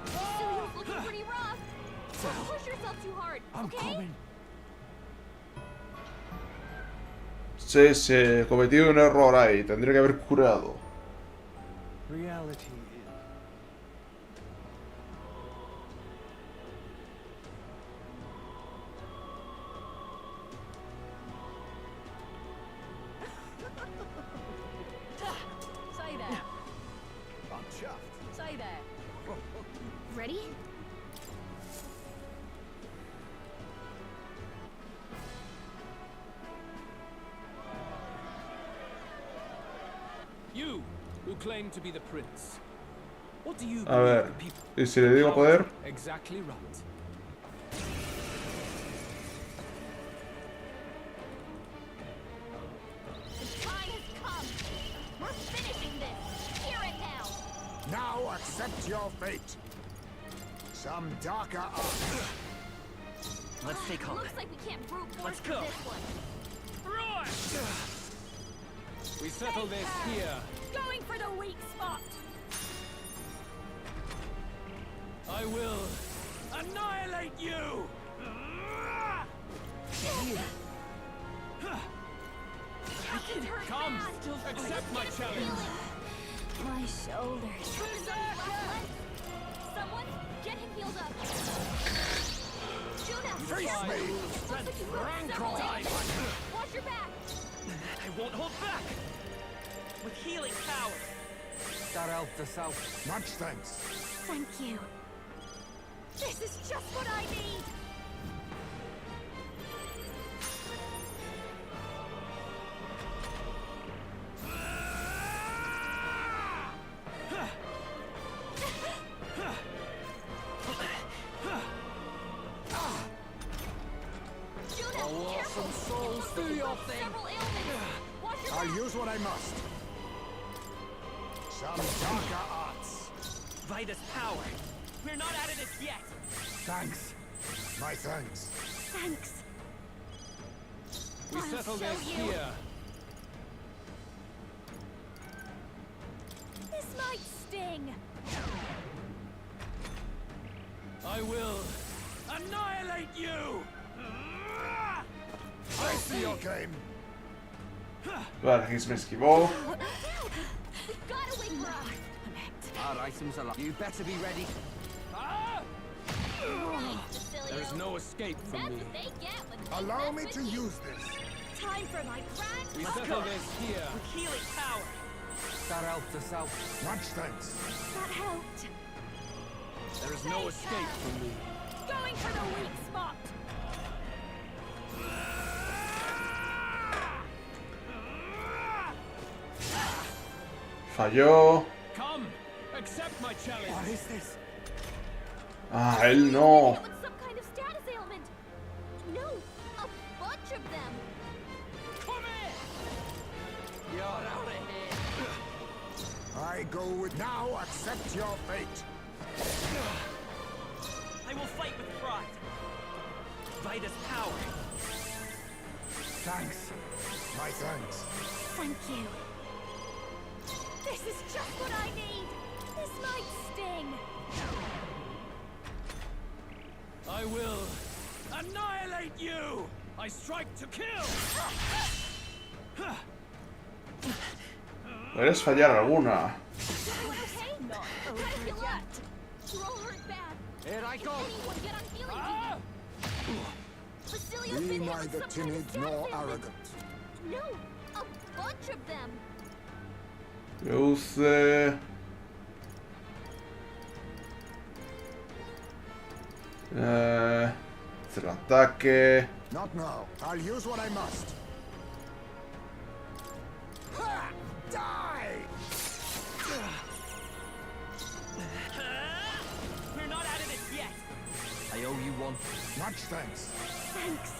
Cecilia's looking pretty rough. Don't push yourself too hard, okay? Sí, se cometió un error ahí. Tendría que haber curado. Reality Say there. I'm chuffed. Say there. Ready? You, who claim to be the prince. What do you A believe ver, the people? ¿y si le digo poder? Exactly right. The time has come. We're finishing this. Hear it now. Now accept your fate. Some darker art. Let's stay calm. Looks like we can't brute force Let's for go. this one. Right! We settle this here. Going for the weak spot. I will annihilate you! Captain's hurt Come, bad. accept my challenge! My shoulders. Someone get him healed up. Juna, Face careful. me! Looks like you broke several Rancor! damage. Watch your back. I won't hold back. With healing power. That helped us out. Much thanks. Thank you. This is just what I need. Juna, careful. souls, do your thing. Several ailments. Watch your I'll back. use what I must. Some darker arts. Vida's power. We're not out of this yet. Thanks. My thanks. Thanks. We I'll settle show this you. here. This might sting. I will annihilate you! I see your game. Vale, Higgs me esquivó. We gotta wake her up. Our items are You better be ready. Ah! Right, Cecilio. There's no escape from That's me. what they get when they Allow mess me to with you. use this. Time for my grand We Let's settle go. this here. With healing power. That helped us out. Much thanks. That helped. There is no escape from me. Going for the weak spot. Falló. Come, accept my challenge. What is this? Ah, él no. Hit with some kind of status ailment. No, a bunch of them. Come here! You're out of here. I go with now. Accept your fate. I will fight with pride. Vida's power. Thanks. My thanks. Thank you. This is just what I need. This might sting. I will annihilate you! I strike to kill! Puedes fallar alguna. Everyone okay? Not over yet. You're all hurt bad. Here I go. Anyone get on healing Ah! Facilio's Be been hit with neither some kind of timid nor status ailment. arrogant. No, a bunch of them. Use... Extra ataque. Not now. I'll use what I must. Ha! Die! We're not out of this yet. I owe you one. Much thanks. Thanks.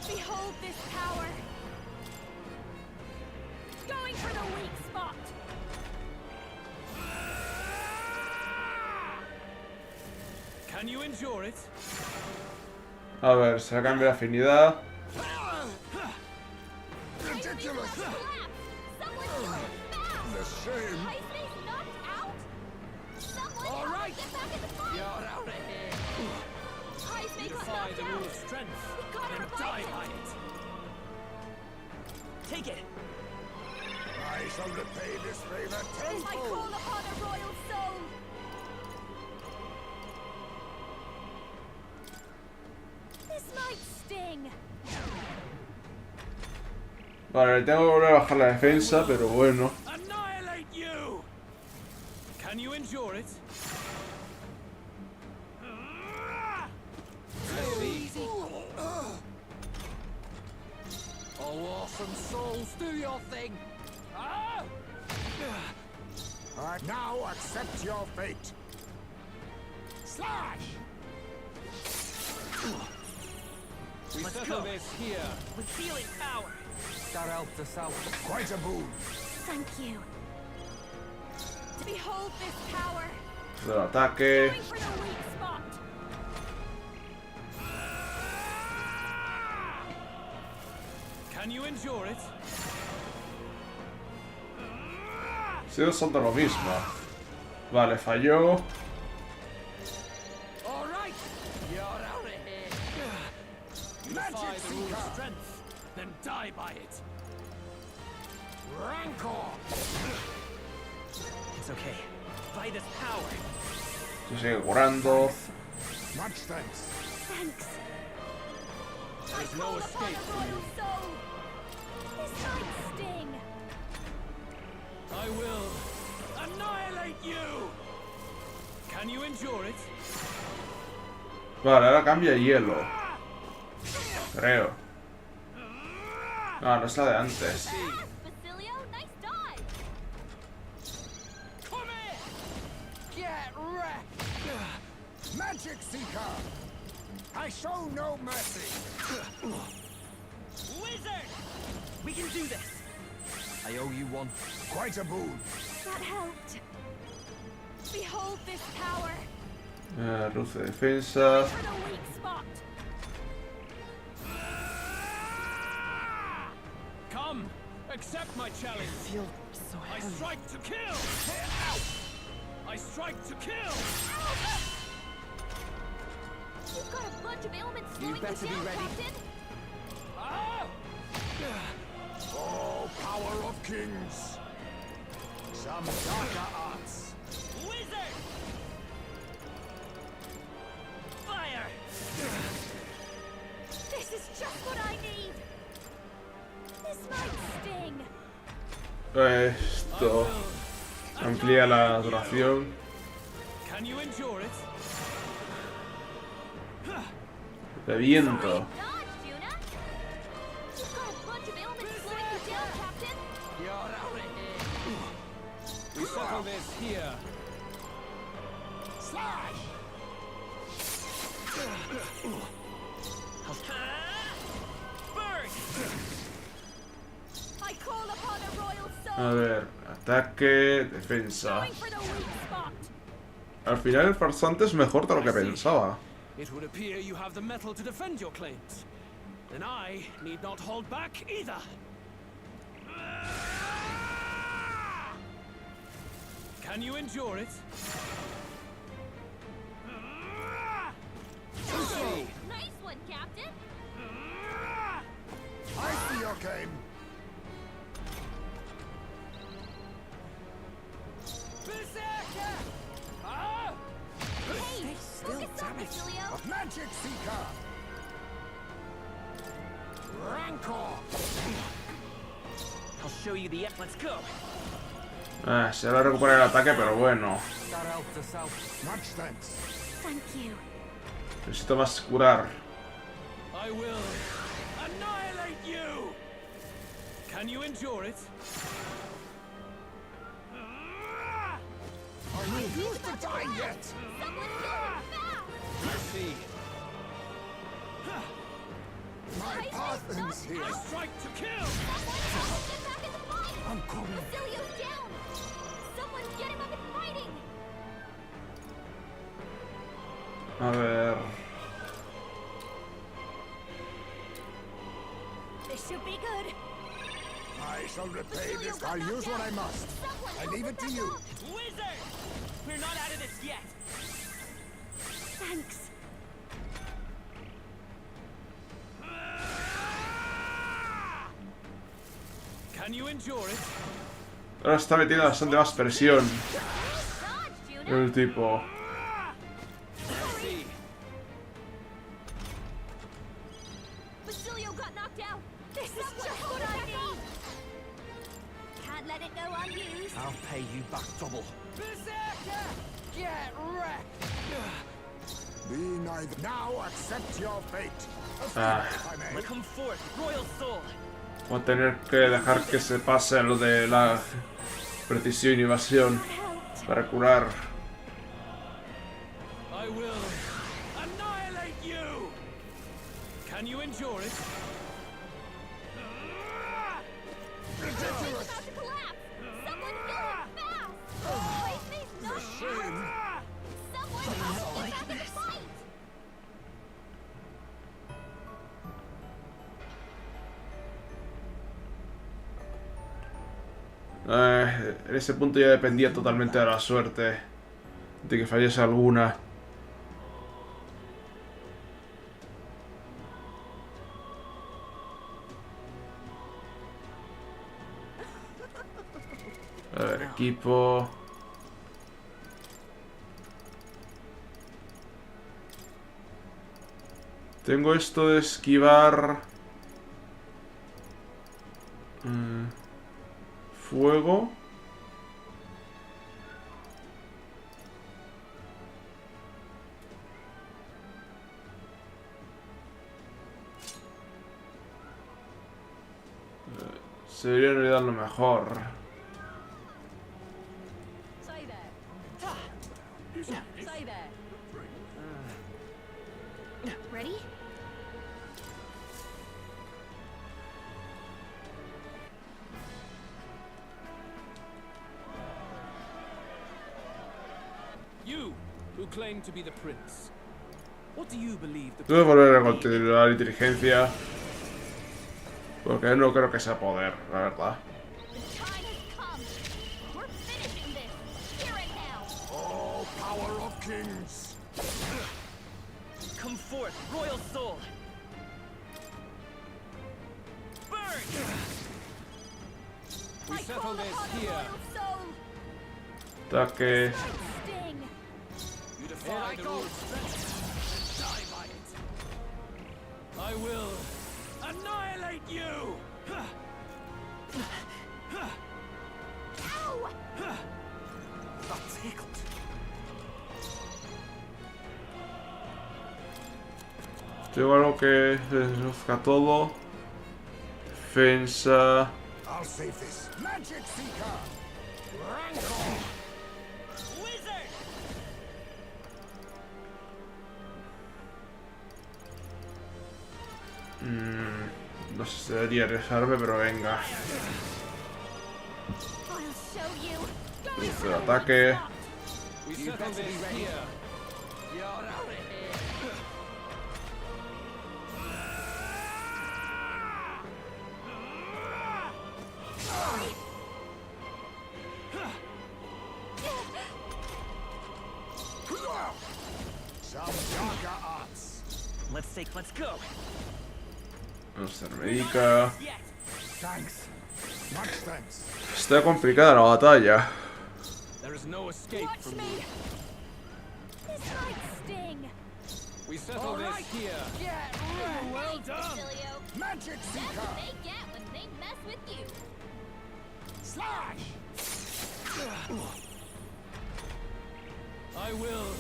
Behold this power. Going for the weak spot. Can you endure it? A ver, se cambia de afinidad. Ridiculous! The shame! All right. You're out of here. Defy the rule of strength and die by it. Take it. I shall repay this favor I tenfold! call upon a royal soul. This might sting. Vale, tengo que volver a bajar la defensa, pero bueno. Annihilate you! Can you endure it? Easy. Oh, awesome souls, do your thing. Ah! Now accept your fate! Slash! We Let's settle go. this here. With healing power. That helped us out. Quite a boon! Thank you. Behold this power. Otro ataque. Going for the weak spot. Can you endure it? Sigo usando lo mismo. Vale, falló. All right. You're out of here. Defy the rule of strength, then die by it. Rancor! It's okay. By this power. Se sigue curando. Much thanks. Thanks. There's no escape for you. Soul. This might sting. I will annihilate you! Can you endure it? Vale, ahora cambia hielo. Creo. No, no es la de antes. Basilio, nice dive. Come here. Get wrecked. Magic Seeker! I show no mercy! Wizard. We can do this. I owe you one. Quite a boon! That helped. Behold this power. Luz de defensa. For the weak spot. Come, accept my challenge. I feel so I heavy. strike to kill. I strike to kill. You've got a bunch of ailments You slowing better you be down, ready. Captain. Ah! Oh, power of kings! Some darker arts! Wizard. Fire. This is just what I need. This might sting. Esto amplía la duración. Can you endure it? De viento. Dodge, Juna. You've got a bunch of ailments slowing you down, Captain. You're out of here. We settle this here. Slash! Burn. I call upon a royal soul. A ver, ataque, defensa. Going for the weak spot. Al final el farsante es mejor de lo que pensaba. It would appear you have the metal to defend your claims. And I need not hold back either. Can you endure it? Nice one, Captain. I see your game! Berserker. Ah! Hey, focus up, Basilio. Magic Seeker! Rancor! I'll show you the. Let's go. Ah, se va a recuperar el ataque, pero bueno. That helped us out. Much thanks. Thank you. Necesito más curar. I will annihilate you. Can you endure it? Are you used to die yet? Let's see. My path ends here. I strike to kill. I'm coming. Basilio's down! Someone get him up and fighting! A ver. This should be good. I shall repay this. I'll use what I must. I leave it to you. Wizard! We're not out of this yet. Thanks. Can you endure it? Ahora está metiendo bastante más presión el tipo. Let's see. Basilio got knocked out. This is just what I need. Can't let it go unused. I'll pay you back double. Berserker! Get wrecked! Be neither. Now accept your fate. Ah. If I may. Come forth, royal soul. Voy a tener que dejar que se pase lo de la precisión y evasión para curar. I will annihilate you. Can you endure it? Ridiculous. About to collapse. Someone heal him fast. Wait, please, no. Shame. Someone help him back in the fight. En ese punto ya dependía totalmente de la suerte de que fallase alguna. A ver, equipo. Tengo esto de esquivar fuego. Sería en realidad lo mejor. Stay there. Stay there. Ready? You, who claim to be the prince. What do you believe the Tengo que volver a continuar la inteligencia. Porque no creo que sea poder, la verdad. The time has come. We're finishing this. Here and now. Oh, power of kings. Come forth, royal soul. Burn! We settle this here. Ataque. Sting. You defy the rules. Die by it. I will annihilate you. Ow! That tickled. Tengo algo que reduzca todo. Defensa. I'll save this. Magic Seeker. Rancor. Wizard! No sé si debería arriesgarme, pero venga. I'll show you. Hizo el ataque. We settle this here. You're out of here. Some darker arts. Let's go. Vamos a hacer médica. Thanks. Much thanks. Está complicada la batalla. There is no escape from me. This might sting. We settle this here. Well done. Basilio. Magic That's Seeker. what they get when they mess with you. Slash. I will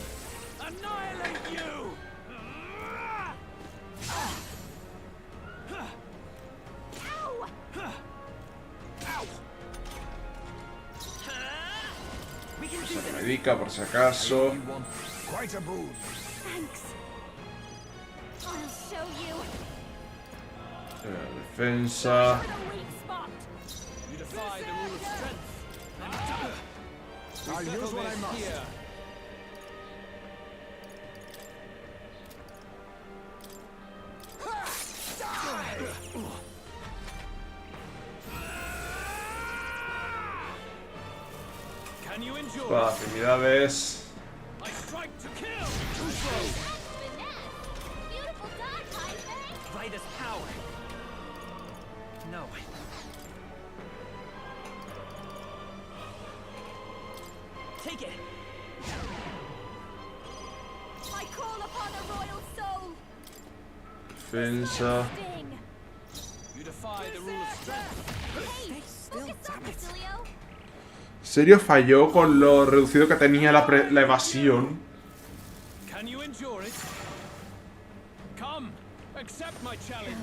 annihilate you. médica por si acaso. Quite a boon. Thanks. I'll show you. Defensa. You defy the rule of strength. I'll use what I must. Here. Can you endure? Para afinidades. I strike to kill. Beautiful dog, Heisman. Vitus power. No. Take it. I call upon a royal soul. Defensa. Sting. You defy the rule of strength. Hey, focus on Basilio. ¿Serio falló con lo reducido que tenía la evasión? Can you endure it? Come, accept my challenge.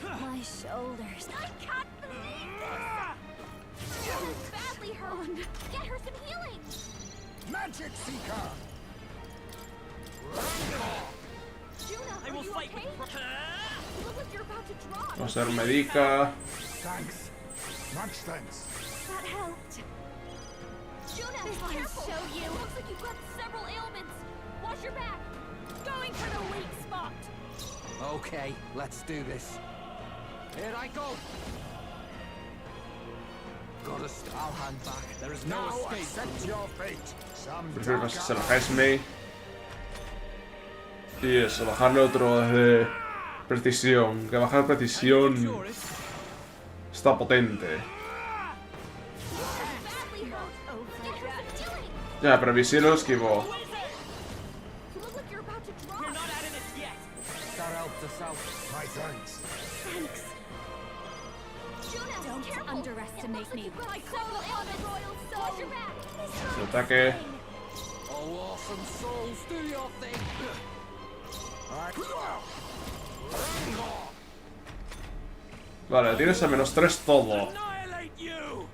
My shoulders. I can't believe this. She's badly hurt. Get her some healing. Magic Seeker! Juna, I are will you fight okay? with. You look like you're about to drop. Vamos a ver médica. Thanks. Much thanks. That helped. Juna, be careful. Show you. Looks like you've got several ailments. Watch your back. Going for the weak spot. Okay, let's do this. Here I go. I'll hand back. There is no Now escape. accept your fate. Some Prefiero que dark se lo hour. Heismay. Y eso, bajarle otro desde precisión. Que bajar precisión está potente. Badly hurt. Get her some healing. Ya, pero Visir lo esquivó. You look like you're about to drop. You're not out of this yet. That helped us out. My thanks. Thanks. Juna, Don't careful. underestimate me. I call upon a royal soul. Watch your back. Su ataque. Oh, awesome souls, do your thing. Vale, tienes a -3 todo. Annihilate you.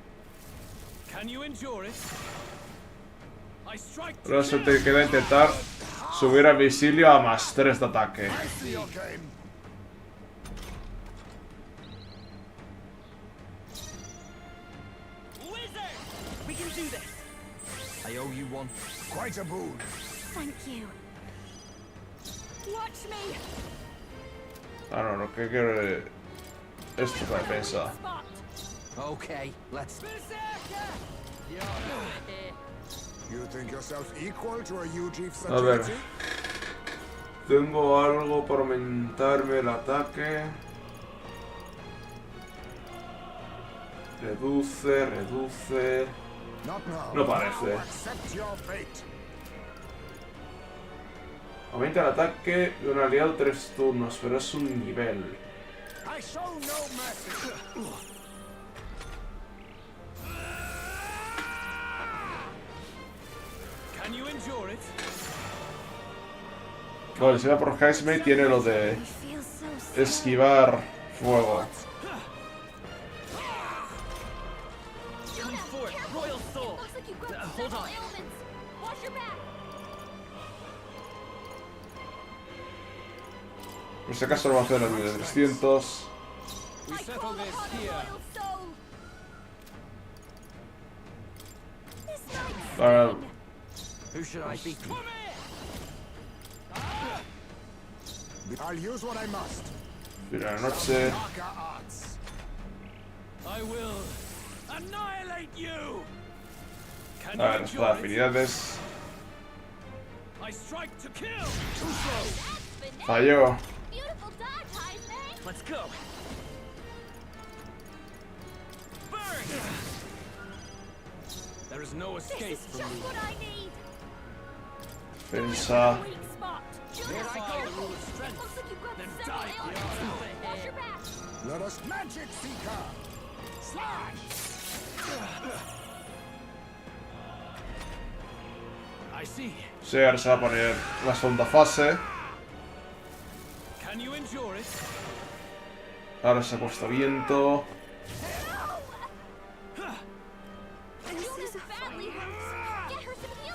Can you endure it? I strike to Ahora se kill. te queda intentar subir a Visilio a +3 de ataque. I see your game. Wizard! We can do this. I owe you one. Quite a boon. Thank you. Watch me. Ah, no, que quiero. Esto es la defensa. Okay, let's. You think yourself equal to a UG A ver. fragility? Tengo algo para aumentarme el ataque. Reduce. Not now. No parece. Now accept your fate. Aumenta el ataque de un aliado 3 turnos, pero es un nivel. I show no mercy. Can you endure it? Vale, si va por Heismay tiene lo de I feel so sad. esquivar fuego. Come forth, royal soul. Looks like you've got Hold several on. ailments. Watch your back. Por si acaso lo va a hacer al de 300. We I settle call this upon a here. royal soul. This night's Para. sting. Who should I be? I'll use what I must. Mira, la noche. Darker arts. I will annihilate you. Can A you ver, endure espada de it? afinidades. I strike to kill. Falló. Beautiful dog, Heisman. Let's go. Burn. There is no This escape is from just me. what I need. Defensa. Weak spot. Here Juna, I be go. careful. Rule of strength. Looks like you've got Then several die. ailments. Watch your back. Let us magic seeker. Slash. I see. Sí, ahora se va a poner la segunda fase. Can you endure it? Ahora se ha puesto viento. Juna's badly hurt. Get her some healing.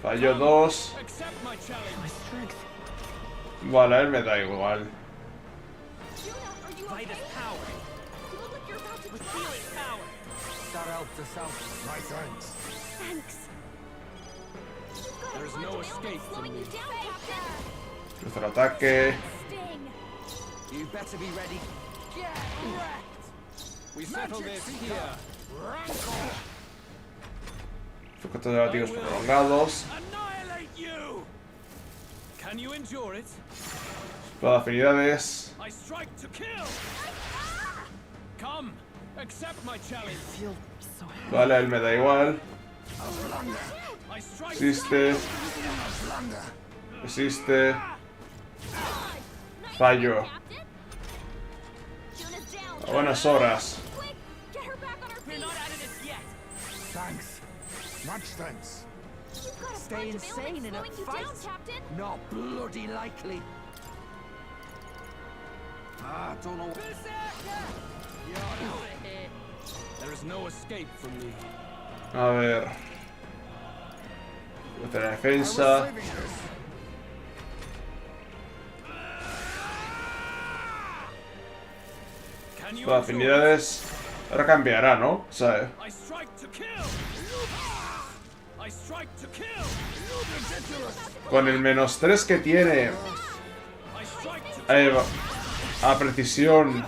Falló 2. Vale, a él me da igual. There's no escape from me. Nuestro ataque. You better be ready. Get wrecked. We settle this here. Efectos negativos prolongados. Annihilate you. Can you endure it? Espada de afinidades. I strike to kill. Come, accept my challenge. Vale, a él me da igual. Existe. Existe. Fallo. A buenas horas. Thanks. Much thanks. Stay insane in a fight? Not bloody likely. Ah, don't know. There is no escape from me. A ver. Nuestra defensa. Espada de afinidades. Ahora cambiará, ¿no? O sea, con el -3 que tiene a precisión,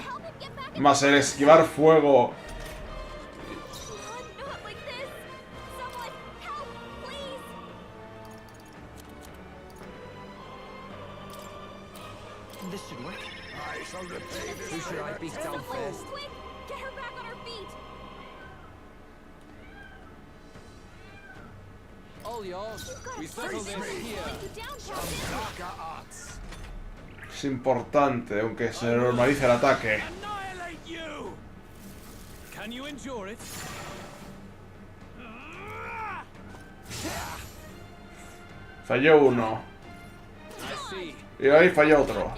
más el esquivar fuego. This should work. I shall repay this. Who should I beat down first? Quick, get her back on her feet. All yours. We settle this here. Es importante, aunque se normalice el ataque. Can you endure it? Falló uno. Y ahí falló otro.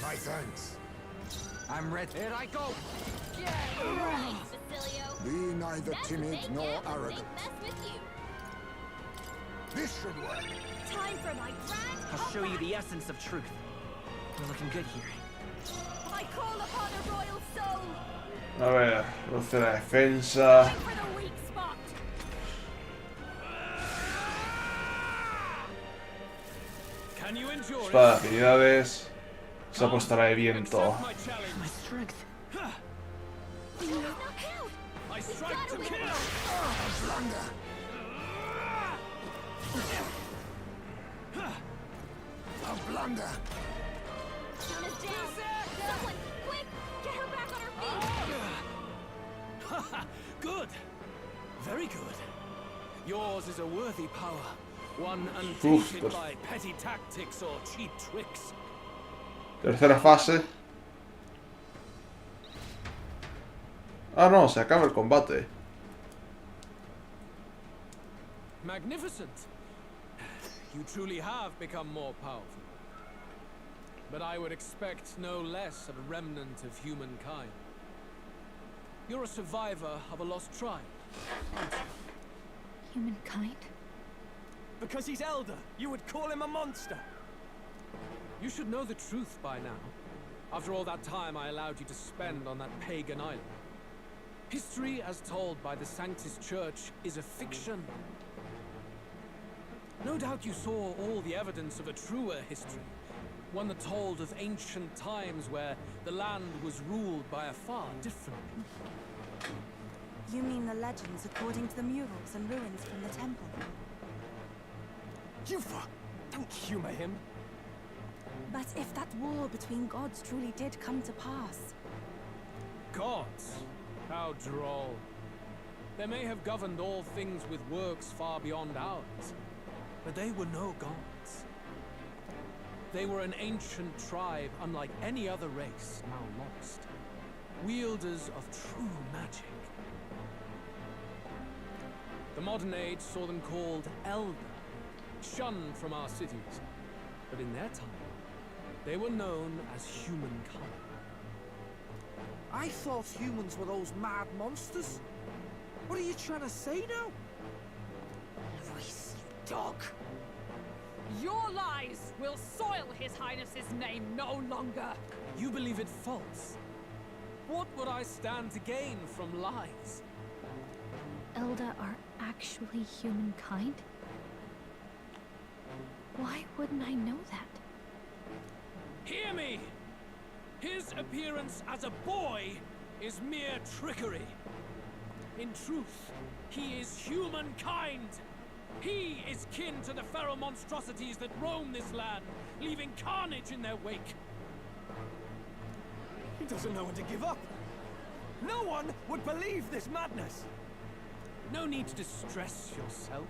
My thanks. I'm ready. Here I go. Be neither timid nor arrogant. This should work. Time for my grand. I'll show you the essence of truth. We're looking good here. I call upon a royal soul. A ver, luce la defensa. For the weak spot. Can you endure Espada de afinidades. Se apostará de viento. My strength. I strike to kill. A blunder. Juna's down. Someone, quick, get her back on her feet. Good. Very good. Yours is a worthy power. One untainted by petty tactics or cheap tricks. Tercera fase. Ah, no, se acaba el combate. Magnificent. You truly have become more powerful. But I would expect no less of a remnant of humankind. You're a survivor of a lost tribe, aren't you? Humankind? Because he's elder, you would call him a monster. You should know the truth by now. After all that time I allowed you to spend on that pagan island. History as told by the Sanctus Church is a fiction. No doubt you saw all the evidence of a truer history. One that told of ancient times where the land was ruled by a far different people. You mean the legends according to the murals and ruins from the temple? Yufa, don't humor him. But if that war between gods truly did come to pass... Gods? How droll. They may have governed all things with works far beyond ours, but they were no gods. They were an ancient tribe unlike any other race now lost. Wielders of true magic. The modern age saw them called Elder, shunned from our cities. But in their time, they were known as humankind. I thought humans were those mad monsters. What are you trying to say now? Lois, you dog! Your lies will soil His Highness's name no longer. You believe it false? What would I stand to gain from lies? Elda are actually humankind? Why wouldn't I know that? Hear me! His appearance as a boy is mere trickery. In truth, he is humankind. He is kin to the feral monstrosities that roam this land, leaving carnage in their wake. He doesn't know when to give up. No one would believe this madness. No need to distress yourself.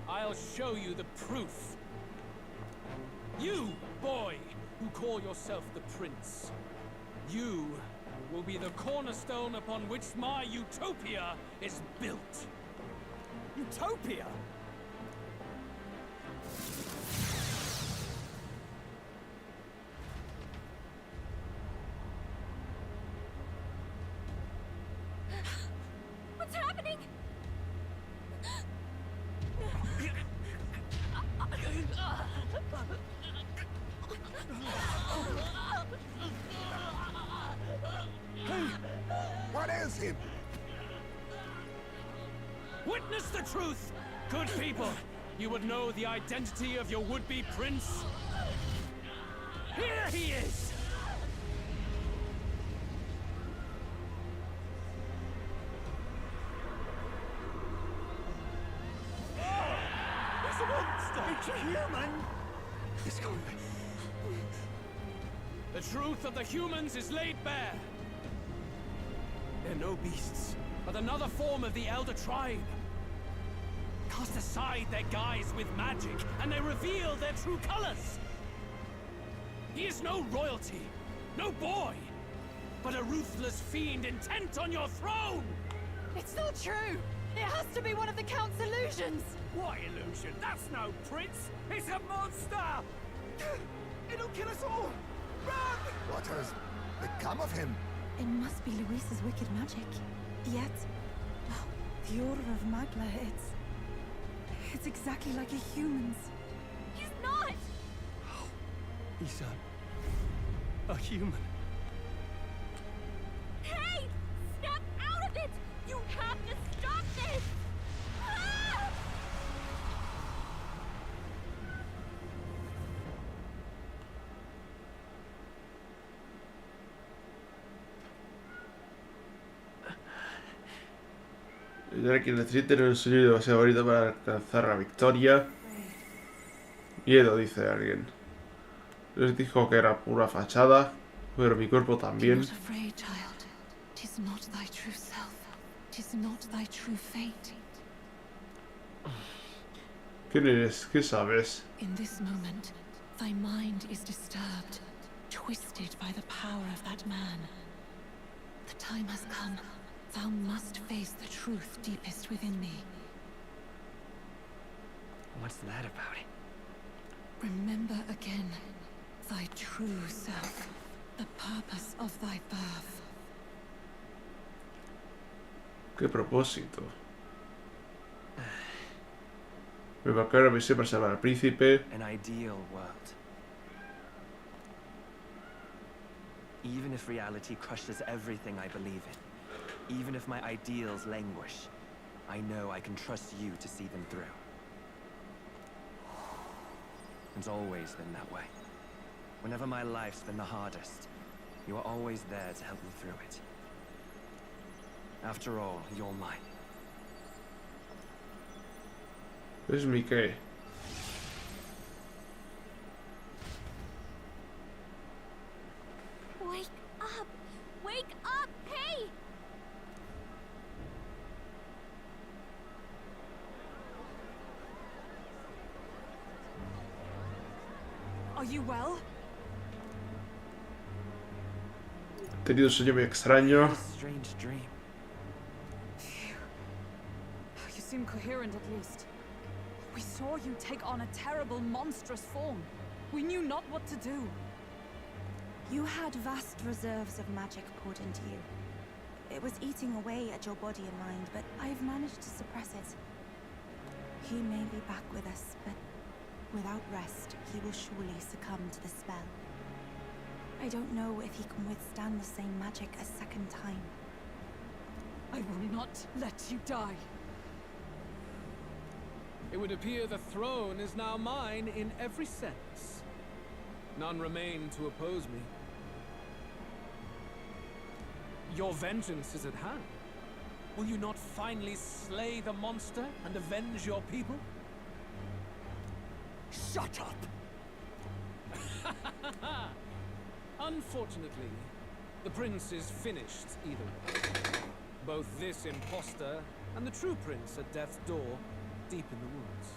I'll show you the proof. You, boy, who call yourself the Prince. You will be the cornerstone upon which my utopia is built. Utopia? What's happening? What ails him? Witness the truth, good people. You would know the identity of your would-be prince. Here he is! It's a monster! It's a human! It's going. The truth of the humans is laid bare. They're no beasts, but another form of the Elder Tribe. Cast aside their guise with magic, and they reveal their true colors. He is no royalty, no boy, but a ruthless fiend intent on your throne! It's not true! It has to be one of the Count's illusions! What illusion? That's no prince! It's a monster! It'll kill us all! Run! What has become of him? It must be Luis's wicked magic. Yet, oh, the Order of Magla, it's exactly like a human's. He's not! He's a human. Hey! Snap out of it! You have to stop this! Ah! Ya que necesite tener un sueño demasiado bonito para alcanzar la victoria. Miedo, dice alguien. Les dijo que era pura fachada, pero mi cuerpo también. Be not afraid, child. 'Tis not thy true self. 'Tis not thy true fate. ¿Quién eres? ¿Qué sabes? In this moment, thy mind is disturbed, twisted by the power of that man. The time has come. Thou must face the truth deepest within thee. What's that about? Remember again thy true self, the purpose of thy birth. ¿Qué propósito? Me marcaron la misión para salvar al príncipe. An ideal world. Even if reality crushes everything I believe in, even if my ideals languish, I know I can trust you to see them through. It's always been that way. Whenever my life's been the hardest, you are always there to help me through it. After all, you're mine. ¿Es mi qué? Wake up! Wake up! Hey! Are you well? He tenido un sueño muy extraño. A strange dream. You seem coherent at least. We saw you take on a terrible, monstrous form. We knew not what to do. You had vast reserves of magic poured into you. It was eating away at your body and mind, but I've managed to suppress it. He may be back with us, but without rest, he will surely succumb to the spell. I don't know if he can withstand the same magic a second time. I will not let you die. It would appear the throne is now mine in every sense. None remain to oppose me. Your vengeance is at hand. Will you not finally slay the monster and avenge your people? Shut up! Unfortunately, the prince is finished either way. Both this imposter and the true prince at death's door, deep in the woods.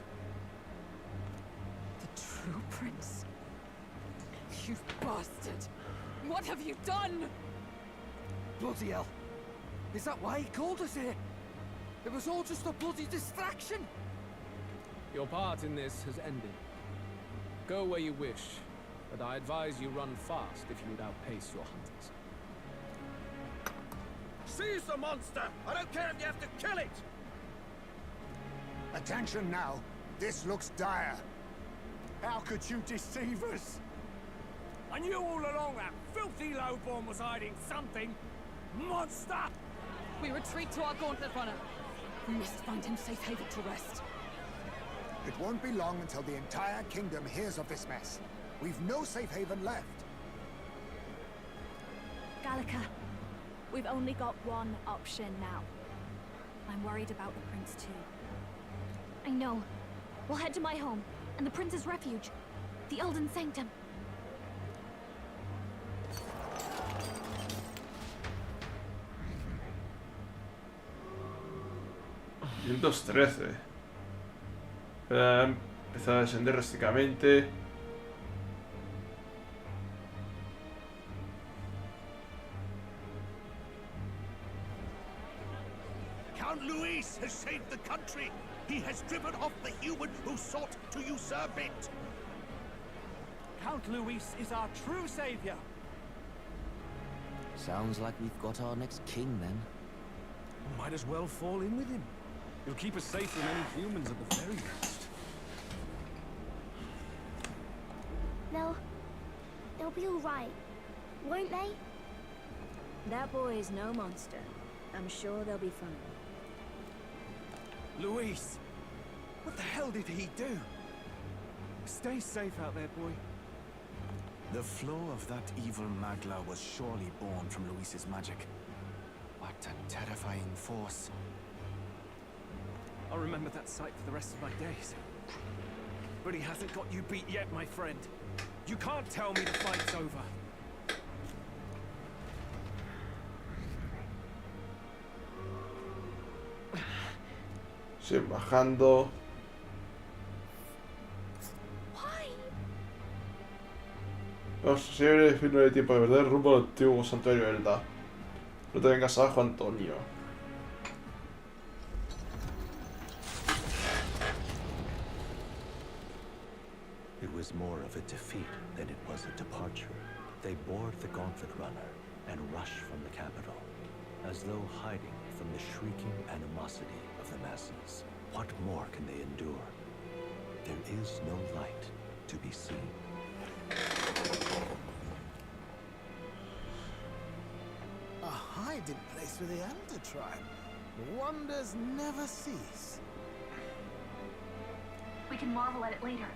The true prince? You bastard! What have you done? Bloody hell! Is that why he called us here? It was all just a bloody distraction! Your part in this has ended. Go where you wish, but I advise you run fast if you would outpace your hunters. Seize the monster! I don't care if you have to kill it! Attention now. This looks dire. How could you deceive us? I knew all along that filthy lowborn was hiding something! Monster! We retreat to our gauntlet runner. We must find him safe haven to rest. It won't be long until the entire kingdom hears of this mess. We've no safe haven left. Gallica, we've only got one option now. I'm worried about the prince too. I know. We'll head to my home, and the prince's refuge, the Elden Sanctum. $113. Empezar a descender drásticamente. Count Lois has saved the country. He has driven off the human who sought to usurp it. Count Lois is our true savior. Sounds like we've got our next king then. Might as well fall in with him. He'll keep us safe from any humans at the very least. They'll be all right, won't they? That boy is no monster. I'm sure they'll be fine. Lois! What the hell did he do? Stay safe out there, boy. The flow of that evil Magla was surely born from Luis's magic. What a terrifying force. I'll remember that sight for the rest of my days. But he hasn't got you beat yet, my friend. You can't tell me the fight's over. Sí, bajando. Vamos, siempre no hay tiempo de perder rumbo al antiguo santuario Elda. No te vengas abajo, Antonio. It was more of a defeat than it was a departure. They board the gauntlet runner and rush from the capital, as though hiding from the shrieking animosity of the masses. What more can they endure? There is no light to be seen. A hiding place for the Elder tribe. Wonders never cease. We can marvel at it later.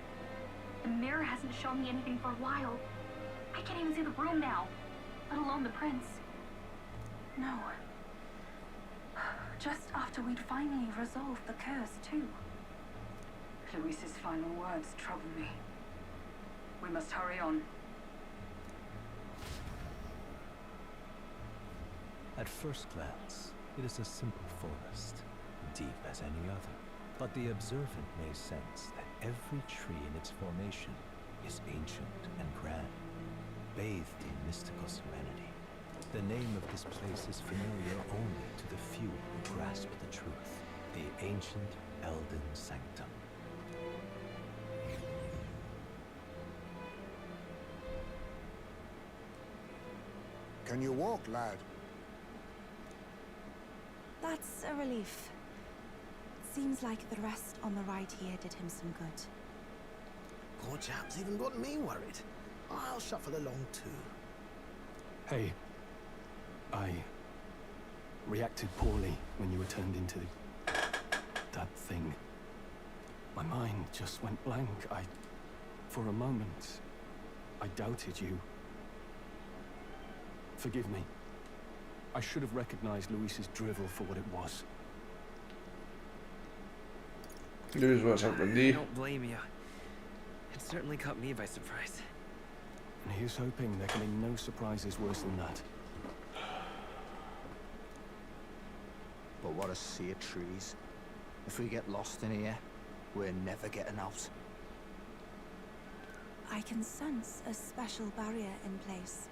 The mirror hasn't shown me anything for a while. I can't even see the room now, let alone the prince. No. Just after we'd finally resolved the curse, too. Luis's final words trouble me. We must hurry on. At first glance, it is a simple forest, deep as any other. But the observant may sense that every tree in its formation is ancient and grand, bathed in mystical serenity. The name of this place is familiar only to the few who grasp the truth, the ancient Elden Sanctum. Can you walk, lad? That's a relief. Seems like the rest on the ride here did him some good. Poor chap's even got me worried. I'll shuffle along too. Hey, I reacted poorly when you were turned into that thing. My mind just went blank. For a moment, I doubted you. Forgive me. I should have recognized Luis's drivel for what it was. Luis me sorprendí. I don't blame you. It certainly caught me by surprise. And here's hoping there can be no surprises worse than that. But what a sea of trees. If we get lost in here, we're never getting out. I can sense a special barrier in place.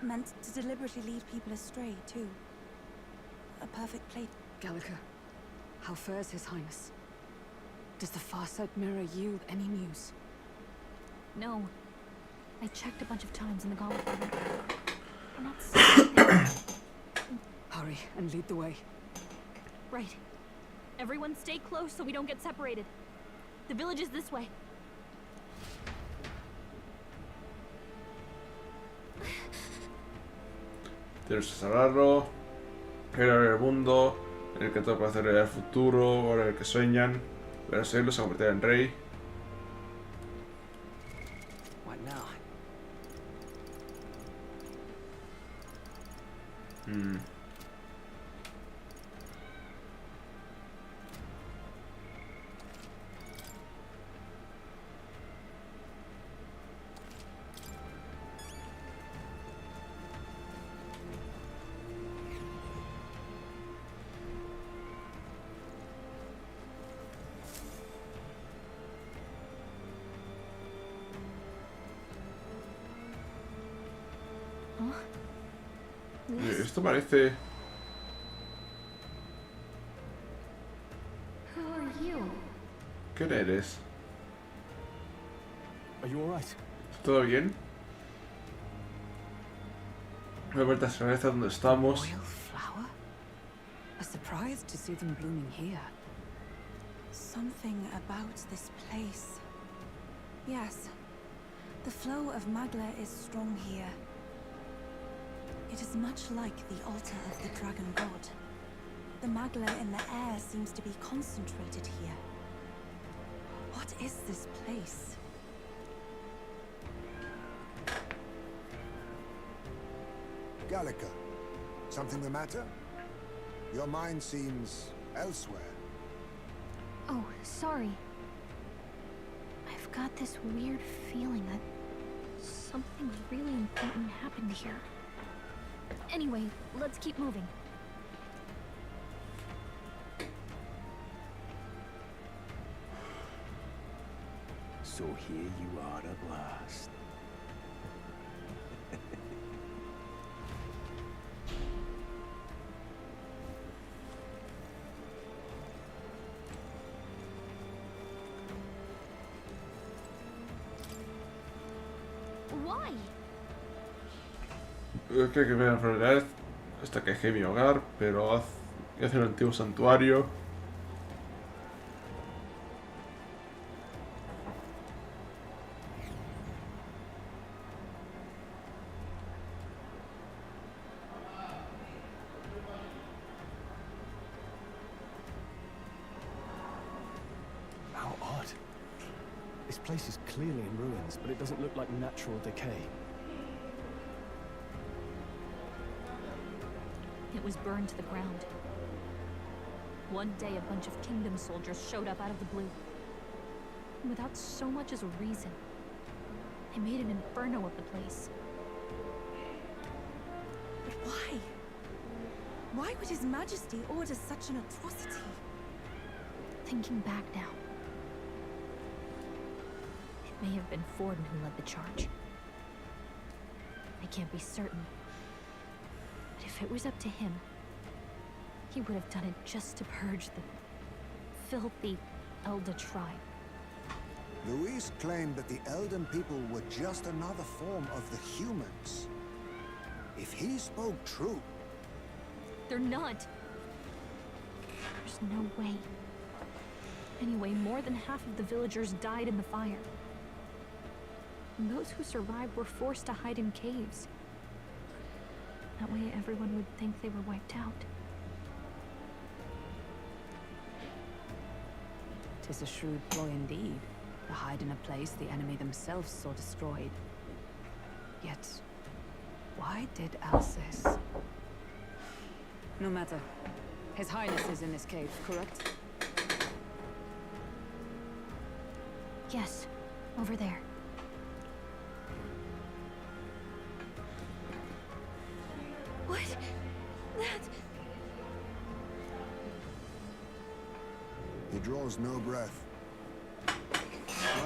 Meant to deliberately lead people astray, too. A perfect place. Gallica, how fares His Highness? Does the far side mirror you any news? No. I checked a bunch of times in the gauntlet room. I'm not seeing it. Hurry and lead the way. Right. Everyone stay close so we don't get separated. The village is this way. Tienes que salvarlo. Era el mundo en el que todo puede hacer el futuro, o en el que sueñan. Pero seguirlo se convertirá en rey. What now? Esto parece... Who are you? ¿Quién eres? Are you alright? ¿Todo bien? Me vuelta a la cabeza donde estamos. Royal flower? A surprise to see them blooming here. Something about this place. Yes. The flow of Magla is strong here. It is much like the altar of the dragon god. The Magla in the air seems to be concentrated here. What is this place? Gallica, something the matter? Your mind seems elsewhere. Oh, sorry. I've got this weird feeling that something really important happened here. Anyway, let's keep moving. So here you are at last. Why? Creo que me da enfermedad hasta que dejé mi hogar, pero hace un antiguo santuario. How odd. This place is clearly in ruins, but it doesn't look like natural decay. It was burned to the ground. One day, a bunch of kingdom soldiers showed up out of the blue. Without so much as a reason. They made an inferno of the place. But why? Why would His Majesty order such an atrocity? Thinking back now, it may have been Forden who led the charge. I can't be certain. But if it was up to him, he would have done it just to purge the filthy Elda tribe. Luis claimed that the Elden people were just another form of the humans. If he spoke true... They're not. There's no way. Anyway, more than half of the villagers died in the fire. And those who survived were forced to hide in caves. That way everyone would think they were wiped out. 'Tis a shrewd ploy indeed, to hide in a place the enemy themselves saw destroyed. Yet, why did Alcest? No matter. His Highness is in this cave, correct? Yes, over there. What? That... He draws no breath.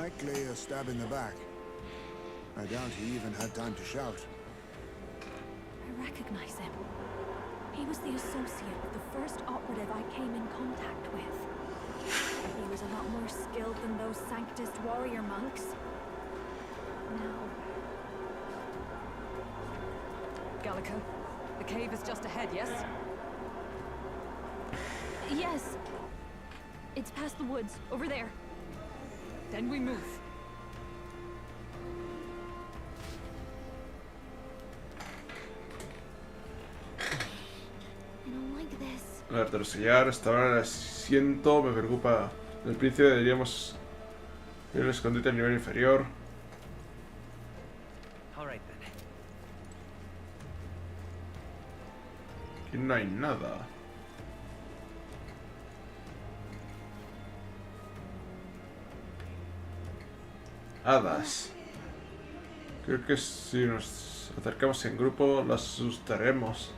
Likely a stab in the back. I doubt he even had time to shout. I recognize him. He was the associate of the first operative I came in contact with. He was a lot more skilled than those Sanctist warrior monks. Now... Gallico, the cave is just ahead, yes? Yes. It's past the woods, over there. Then we move. I don't like this. A ver, trosellar, restaurar el asiento, me preocupa. En el principio deberíamos ir al escondite al nivel inferior. Alright then. Aquí no hay nada. Hadas. Creo que si nos acercamos en grupo las asustaremos.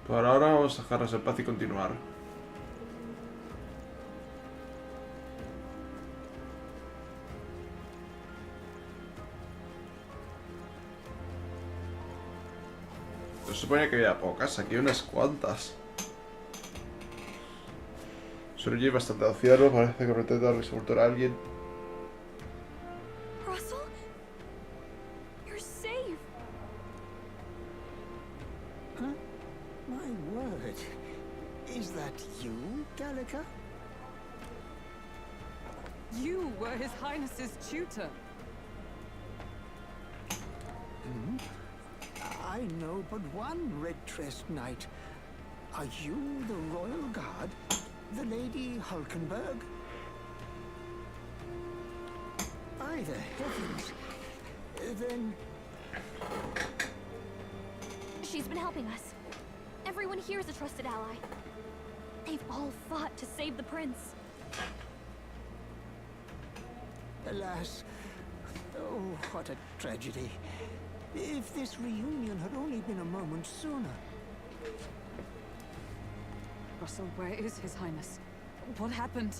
Por ahora vamos a dejarlas en paz y continuar. Se supone que había pocas, aquí hay unas cuantas. Suelo ir bastante anciano, parece que pretende darle sepultura a alguien. Russell? You're safe. Huh? My word. Is that you, Gallica? You were His Highness's tutor. Hmm? I know but one red-dressed knight. Are you the royal guard? The Lady Hulkenberg? By the heavens. Then... She's been helping us. Everyone here is a trusted ally. They've all fought to save the prince. Alas. Oh, what a tragedy. If this reunion had only been a moment sooner. Russell, where is His Highness? What happened?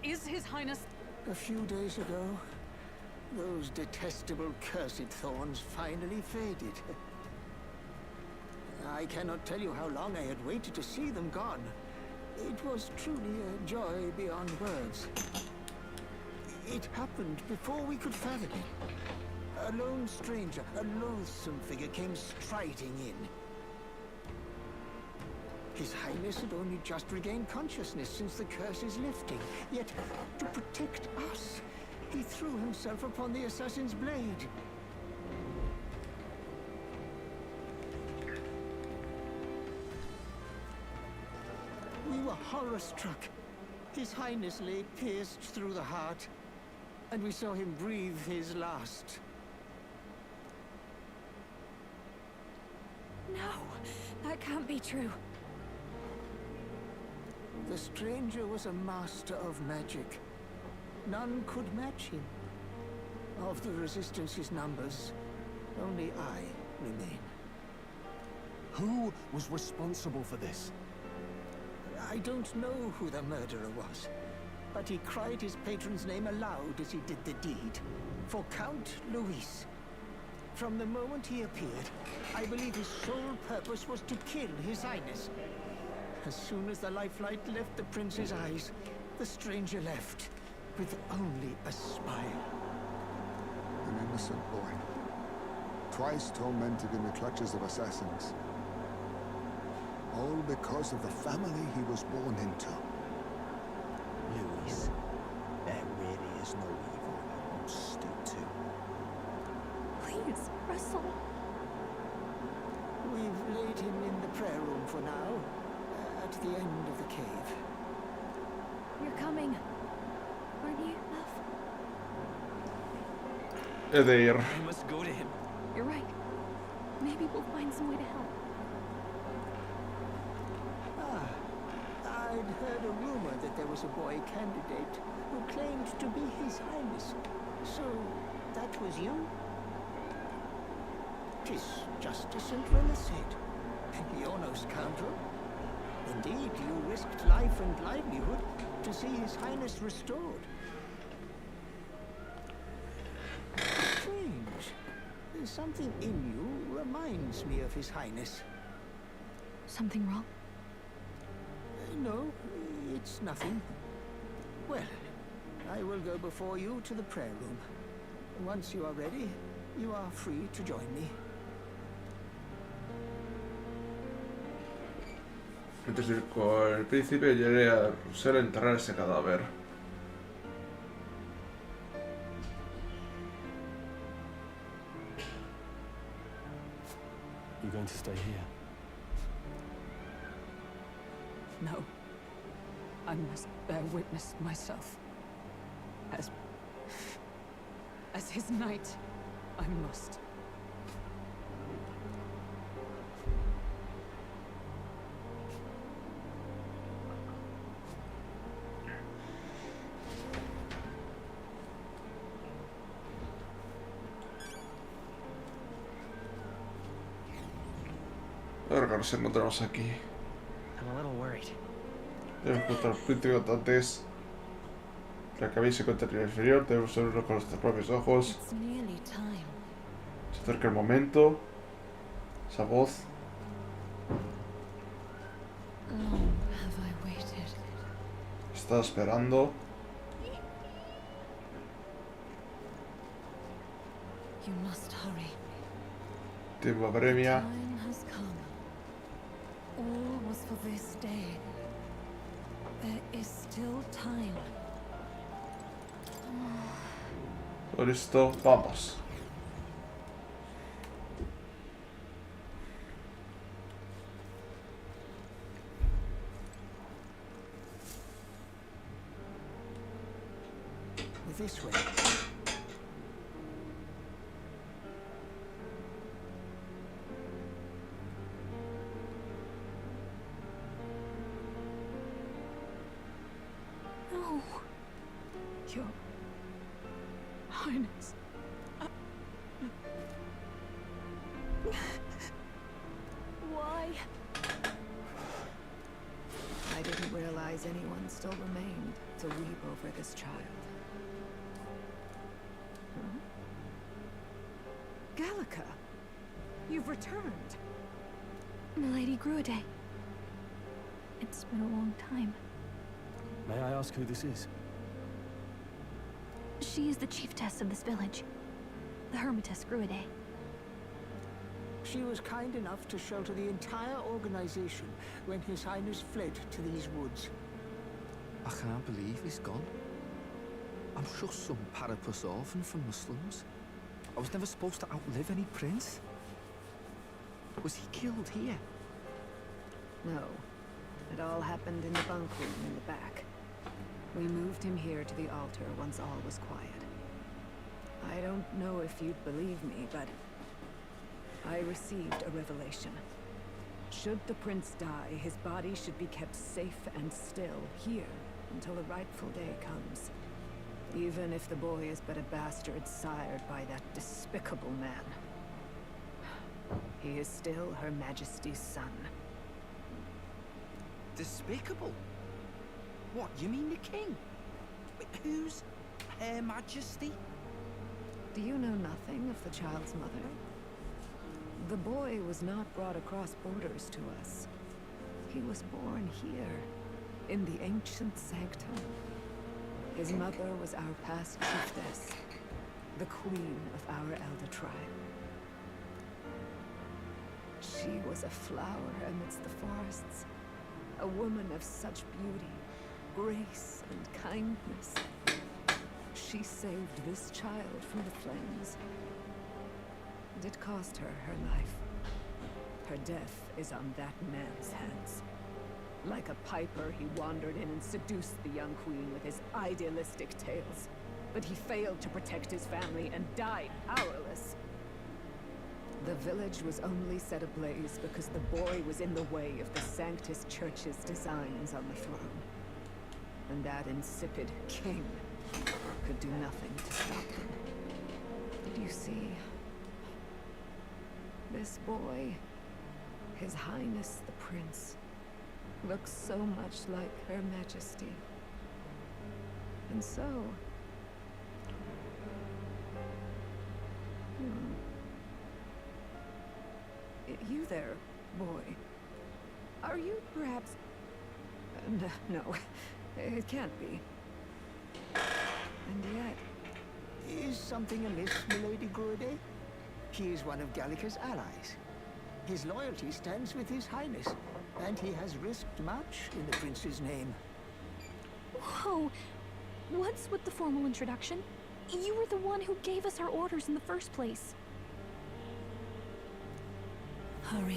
Is His Highness... A few days ago, those detestable cursed thorns finally faded. I cannot tell you how long I had waited to see them gone. It was truly a joy beyond words. It happened before we could fathom it. A lone stranger, a loathsome figure came striding in. His Highness had only just regained consciousness since the curse's lifting. Yet, to protect us, he threw himself upon the assassin's blade. We were horror-struck. His Highness lay pierced through the heart, and we saw him breathe his last. No, that can't be true. The stranger was a master of magic. None could match him. Of the Resistance's numbers, only I remain. Who was responsible for this? I don't know who the murderer was, but he cried his patron's name aloud as he did the deed. For Count Lois. From the moment he appeared, I believe his sole purpose was to kill His Highness. As soon as the lifelight left the prince's eyes, the stranger left, with only a smile. An innocent boy. twice tormented in the clutches of assassins. All because of the family he was born into. Lois, there really is no evil you won't stoop to. Please, Russell. We've laid him in the prayer room for now, at the end of the cave. You're coming. Aren't you, love? There. I must go to him. You're right. Maybe we'll find some way to help. I'd heard a rumor that there was a boy candidate who claimed to be His Highness. So, that was you? 'Tis just as St. Rilla said. You're no scoundrel. Indeed, you risked life and livelihood to see His Highness restored. Strange. Something in you reminds me of His Highness. Something wrong? No, it's nothing. Well, I will go before you to the prayer room. Once you are ready, you are free to join me. Antes de ir con el príncipe, yo iré a Rusel a enterrar ese cadáver. You going to stay here? No. I must bear witness myself. As his knight, I must. Ahora que nos encontramos aquí. I'm a little worried. Debemos encontrar al príncipe cuanto antes. La cabeza se encuentra en el inferior, debemos verlo con nuestros propios ojos. It's nearly time. Se acerca el momento. Esa voz. Long have I waited. Está esperando. You must hurry. Tiempo apremia. Time has come. All was for this day. There is still time. Todo listo, vamos. This way. No. Your Highness. Why? I didn't realize anyone still remained to weep over this child. Gallica, you've returned. Milady Gruaday. It's been a long time. May I ask who this is? She is the chiefess of this village. The Hermitess Gruaday. She was kind enough to shelter the entire organization when His Highness fled to these woods. I can't believe he's gone. I'm just some parapus orphan from Muslims. I was never supposed to outlive any prince. Was he killed here? No. It all happened in the bunk room in the back. We moved him here to the altar once all was quiet. I don't know if you'd believe me, but I received a revelation. Should the prince die, his body should be kept safe and still here until the rightful day comes. Even if the boy is but a bastard sired by that despicable man. He is still Her Majesty's son. Despicable? What, you mean the king? Wait, who's Her Majesty? Do you know nothing of the child's mother? The boy was not brought across borders to us. He was born here, in the ancient sanctum. His mother was our past chiefess, the queen of our elder tribe. She was a flower amidst the forests, a woman of such beauty, grace, and kindness. She saved this child from the flames. And it cost her her life. Her death is on that man's hands. Like a piper, he wandered in and seduced the young queen with his idealistic tales. But he failed to protect his family and died powerless. The village was only set ablaze because the boy was in the way of the Sanctus Church's designs on the throne. And that insipid king could do nothing to stop them. You see, this boy, His Highness the Prince, looks so much like Her Majesty. And so... You there, boy. Are you perhaps... No, it can't be. And yet... Is something amiss, milady Gruede? He is one of Gallica's allies. His loyalty stands with His Highness, and he has risked much in the prince's name. Whoa! What's with the formal introduction? You were the one who gave us our orders in the first place. Hurry.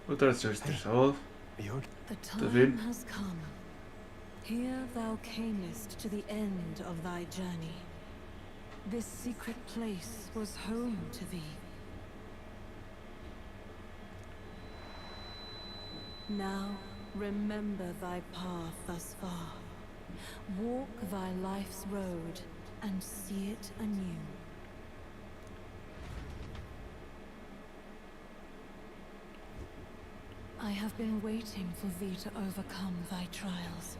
Otra vez estresado. The ¿Estás bien? time has come. Here thou camest to the end of thy journey. This secret place was home to thee. Now remember thy path thus far. Walk thy life's road and see it anew. I have been waiting for thee to overcome thy trials.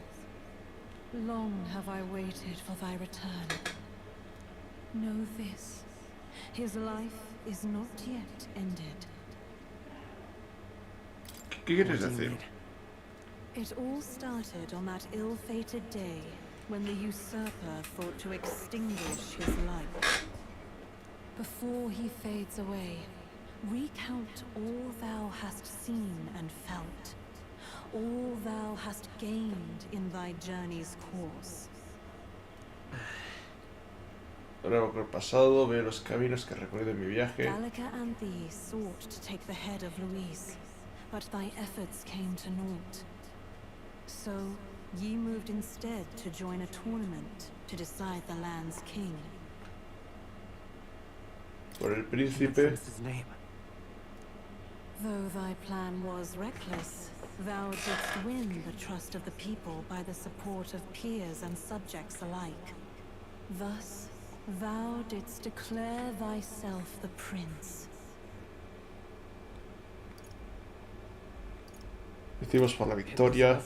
Long have I waited for thy return. Know this, his life is not yet ended. ¿Qué quieres decir? It all started on that ill-fated day when the usurper thought to extinguish his light. Before he fades away, recount all thou hast seen and felt, all thou hast gained in thy journey's course. Ahora por el pasado, veo los caminos que recorrido en mi viaje. Gallica and thee sought to take the head of Lois, but thy efforts came to naught. So, ye moved instead to join a tournament to decide the land's king. Por el príncipe. Though thy plan was reckless, thou didst win the trust of the people by the support of peers and subjects alike. Thus, thou didst declare thyself the prince. Hicimos por la victoria.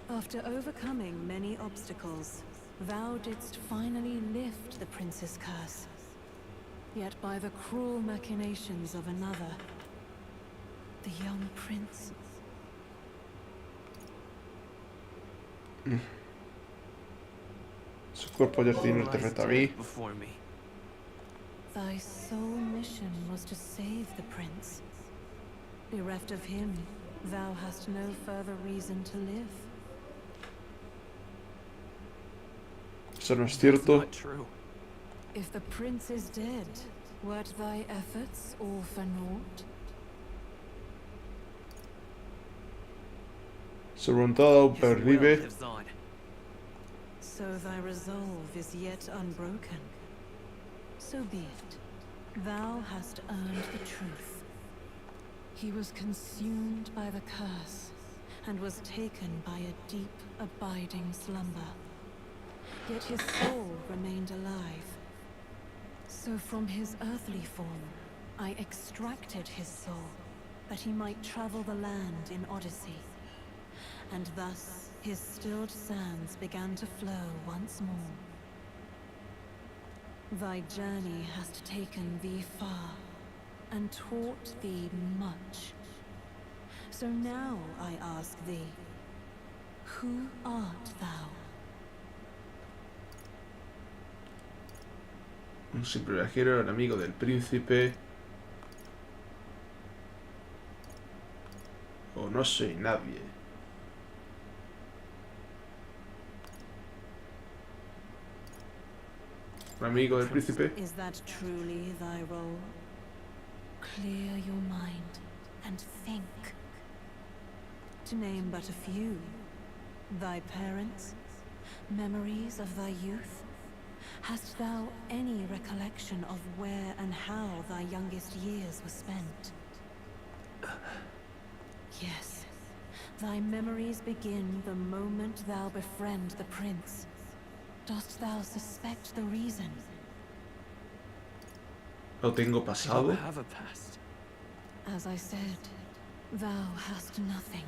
After overcoming many obstacles, thou didst finally lift the prince's curse. Yet by the cruel machinations of another, the young prince... Su cuerpo ya tiene el terreto a mí. Thy sole mission was to save the prince. Bereft of him, thou hast no further reason to live. Eso no es cierto. If the prince is dead, wert thy efforts all for naught? Su voluntad aún pervive. So thy resolve is yet unbroken. So be it. Thou hast earned the truth. He was consumed by the curse, and was taken by a deep, abiding slumber. Yet his soul remained alive. So from his earthly form, I extracted his soul, that he might travel the land in Odyssey. And thus, his stilled sands began to flow once more. Thy journey hast taken thee far, and taught thee much. So now I ask thee, who art thou? Un simple viajero, el amigo del príncipe. O no soy nadie. Un amigo del príncipe. Is that truly thy role? Clear your mind and think. To name but a few. Thy parents, memories of thy youth. Hast thou any recollection of where and how thy youngest years were spent? Yes, thy memories begin the moment thou befriend the prince. Dost thou suspect the reason? No tengo I pasado. don't have a past. As I said, thou hast nothing.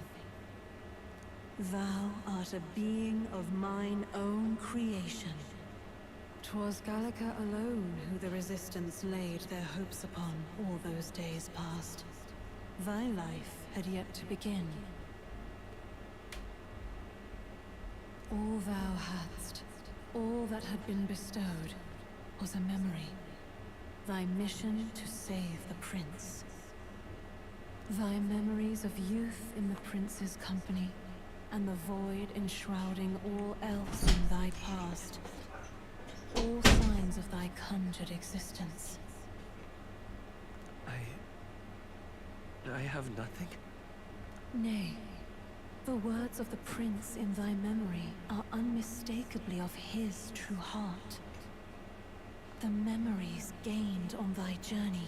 Thou art a being of mine own creation. 'Twas Gallica alone who the Resistance laid their hopes upon all those days past. Thy life had yet to begin. All thou hadst, all that had been bestowed, was a memory. Thy mission to save the prince. Thy memories of youth in the prince's company, and the void enshrouding all else in thy past. All signs of thy conjured existence. I have nothing? Nay, the words of the prince in thy memory are unmistakably of his true heart. The memories gained on thy journey,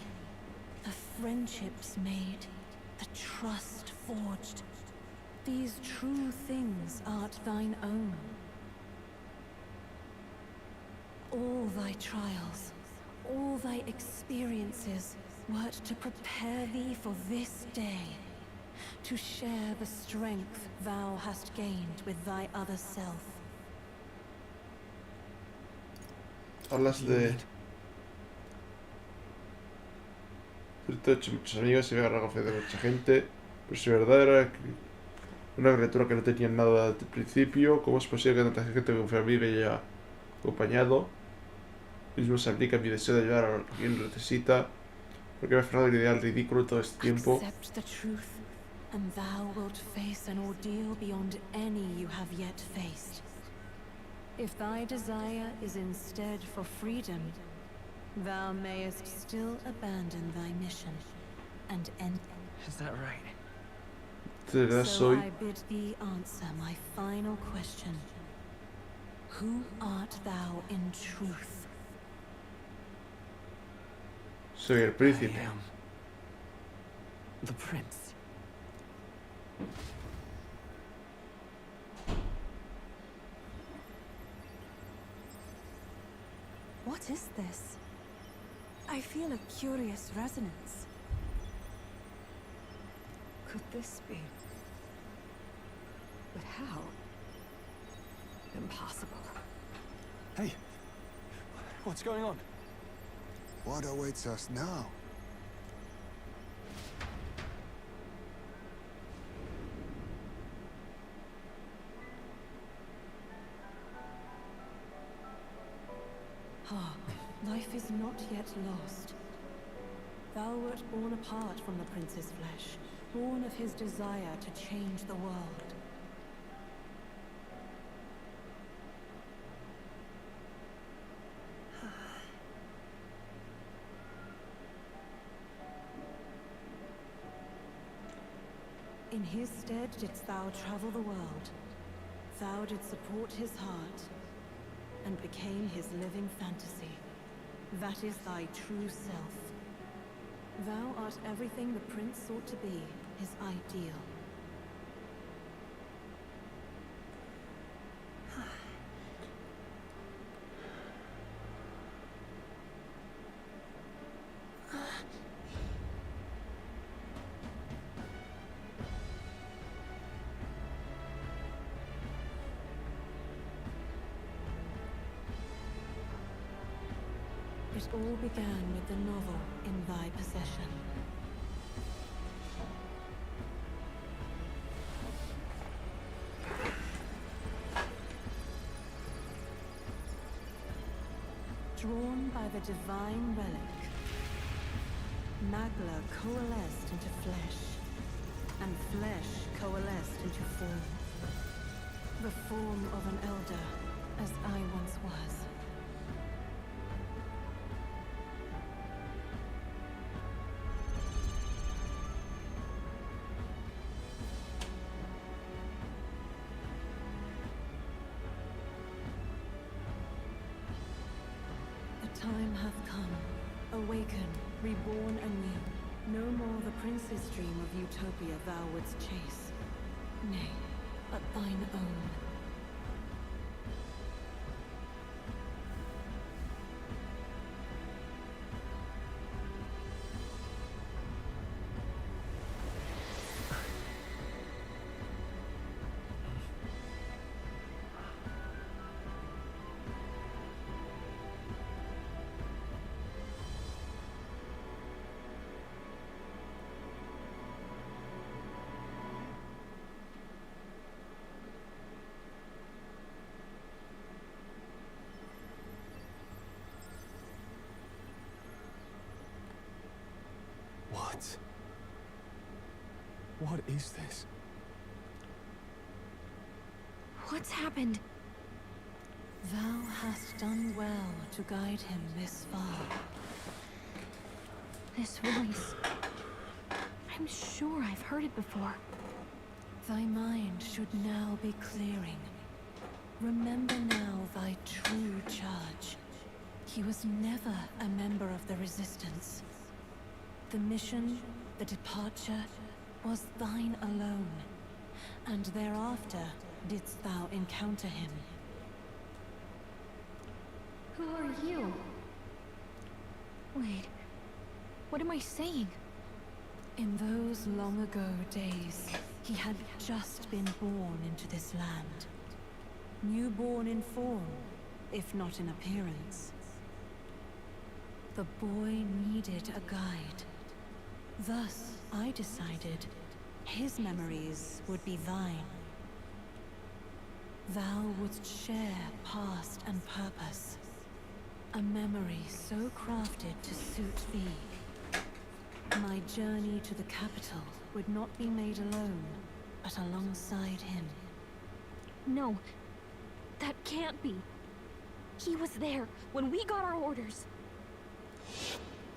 the friendships made, the trust forged. These true things art thine own. All thy trials, all thy experiences, wert to prepare thee for this day, to share the strength thou hast gained with thy other self. Hablas de... Cierto, he hecho muchos amigos y me he agarrado fe de mucha gente. Pero si verdad era una criatura que no tenía nada desde el principio, ¿cómo es posible que tanta gente que confía en mí me haya acompañado? Mismo se aplica mi deseo de ayudar a quien lo necesita. Porque me ha frenado el ideal ridículo todo este tiempo. Accept the truth, and thou wilt face an ordeal beyond any you have yet faced. If thy desire is instead for freedom, thou mayest still abandon thy mission and end. Is that right? So I bid thee answer my final question. Who art thou in truth? Soy el príncipe. I am the prince. What is this? I feel a curious resonance. Could this be? But how? Impossible. Hey! What's going on? What awaits us now? Ah, life is not yet lost. Thou wert born apart from the prince's flesh, born of his desire to change the world. In his stead didst thou travel the world. Thou didst support his heart, and became his living fantasy. That is thy true self. Thou art everything the prince sought to be, his ideal. It all began with the novel in thy possession. drawn by the divine relic, Magla coalesced into flesh, and flesh coalesced into form. The form of an elder, as I once was. The time hath come. Awaken, reborn anew. No more the prince's dream of utopia thou wouldst chase. Nay, but thine own. What is this? What's happened? Thou hast done well to guide him this far. This voice. I'm sure I've heard it before. Thy mind should now be clearing. Remember now thy true charge. He was never a member of the Resistance. The mission, the departure, was thine alone, and thereafter didst thou encounter him. Who are you? Wait, what am I saying? In those long ago days, he had just been born into this land. Newborn in form, if not in appearance. The boy needed a guide. Thus, I decided his memories would be thine. Thou wouldst share past and purpose. A memory so crafted to suit thee. My journey to the capital would not be made alone, but alongside him. No, that can't be. He was there when we got our orders.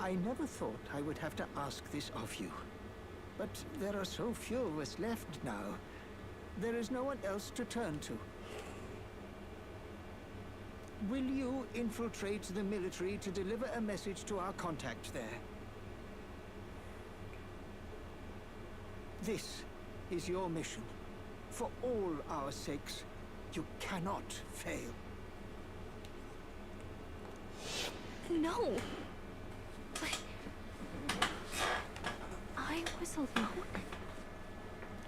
I never thought I would have to ask this of you. But there are so few of us left now. There is no one else to turn to. Will you infiltrate the military to deliver a message to our contact there? This is your mission. For all our sakes, you cannot fail. No! I was alone?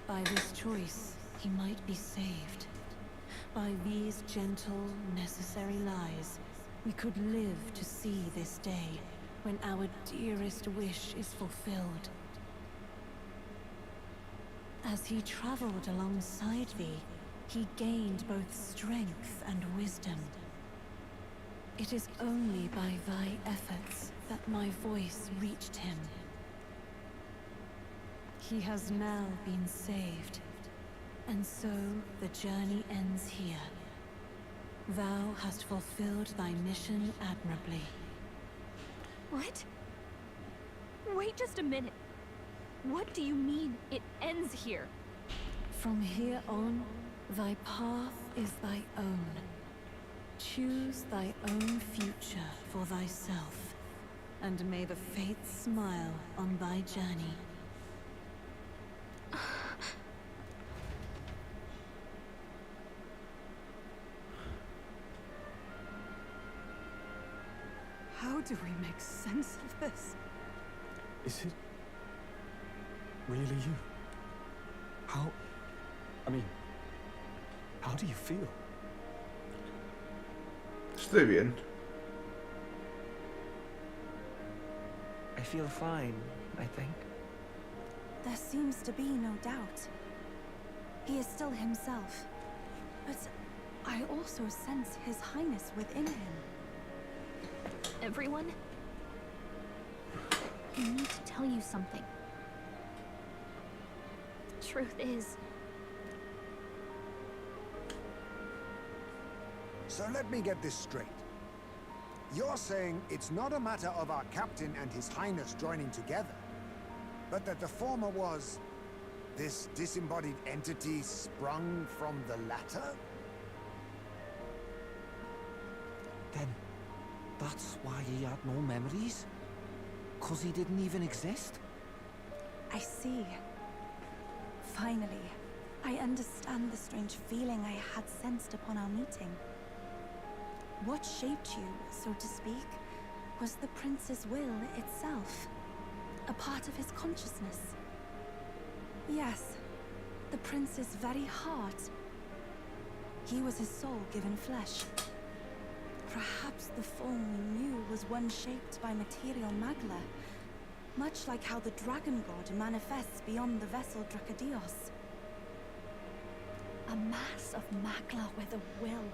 By this choice, he might be saved. By these gentle, necessary lies, we could live to see this day when our dearest wish is fulfilled. As he traveled alongside thee, he gained both strength and wisdom. It is only by thy efforts that my voice reached him. He has now been saved, and so the journey ends here. Thou hast fulfilled thy mission admirably. What? Wait just a minute. What do you mean, it ends here? From here on, thy path is thy own. Choose thy own future for thyself, and may the fates smile on thy journey. How do we make sense of this? Is it really you? How do you feel? Estoy bien. I feel fine, I think. There seems to be no doubt. He is still himself. But I also sense his highness within him. everyone? I need to tell you something. The truth is... So let me get this straight. You're saying it's not a matter of our captain and his highness joining together, but that the former was this disembodied entity sprung from the latter? Then, that's why he had no memories? 'Cause he didn't even exist? I see. Finally, I understand the strange feeling I had sensed upon our meeting. What shaped you, so to speak, was the prince's will itself. A part of his consciousness. Yes, the prince's very heart. He was his soul given flesh. Perhaps the form we knew was one shaped by material magla, much like how the dragon god manifests beyond the vessel Dracadios. A mass of magla with a will.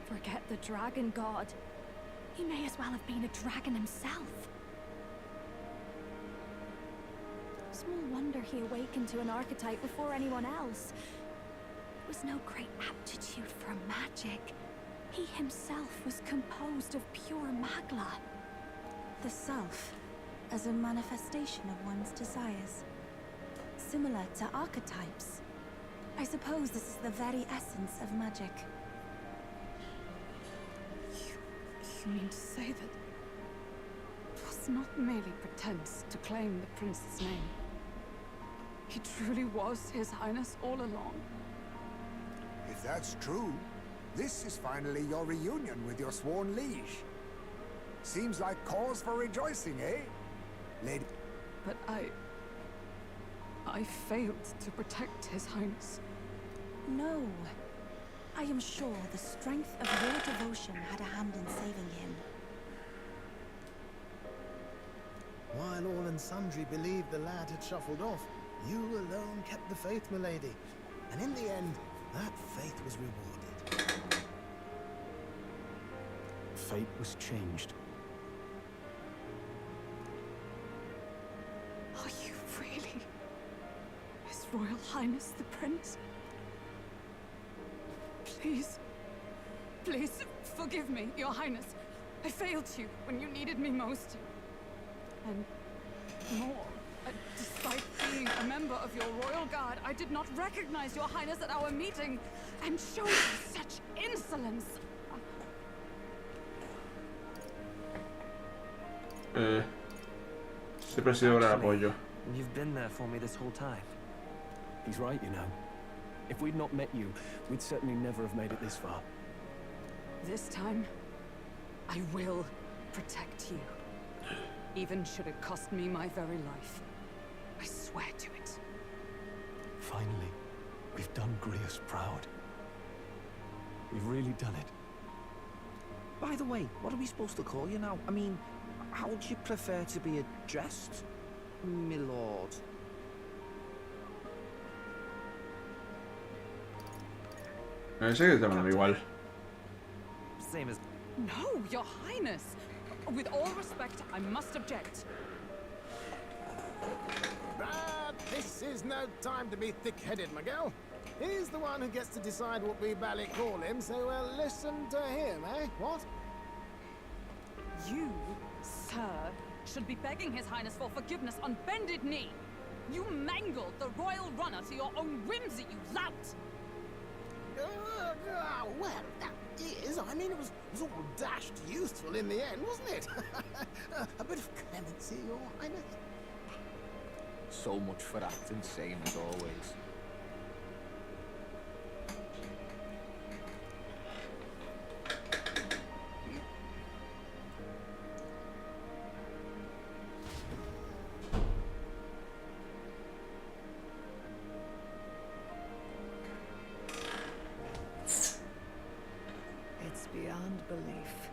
Forget the dragon god. He may as well have been a dragon himself. Small wonder he awakened to an archetype before anyone else. There was no great aptitude for magic. He himself was composed of pure magla. The self, as a manifestation of one's desires. Similar to archetypes. I suppose this is the very essence of magic. You mean to say that it was not merely pretense to claim the prince's name? He truly was His Highness all along? If that's true, this is finally your reunion with your sworn liege. Seems like cause for rejoicing, eh? Lady... But I failed to protect His Highness. No. I am sure the strength of your devotion had a hand in saving him. While all and sundry believed the lad had shuffled off, you alone kept the faith, milady. And in the end, that faith was rewarded. Fate was changed. Are you really His Royal Highness the Prince? Please, please forgive me, Your Highness. I failed you when you needed me most. And more, despite being a member of your royal guard, I did not recognize Your Highness at our meeting and showed you such insolence. Siempre he sido un gran apoyo. You've been there for me this whole time. He's right, you know. If we'd not met you, we'd certainly never have made it this far. This time, I will protect you. Even should it cost me my very life. I swear to it. Finally, we've done Grius proud. We've really done it. By the way, what are we supposed to call you now? I mean, how would you prefer to be addressed, my lord? Sé que te mando igual. Same as... No, Your Highness! With all respect, I must object. But this is no time to be thick-headed, Miguel. He's the one who gets to decide what we bally call him, so listen to him, eh? What? You, sir, should be begging His Highness for forgiveness on bended knee. You mangled the royal runner to your own whimsy, you lout! Well, that is. I mean, it was all dashed useful in the end, wasn't it? A bit of clemency, Your Highness. So much for acting same as always. Beyond belief.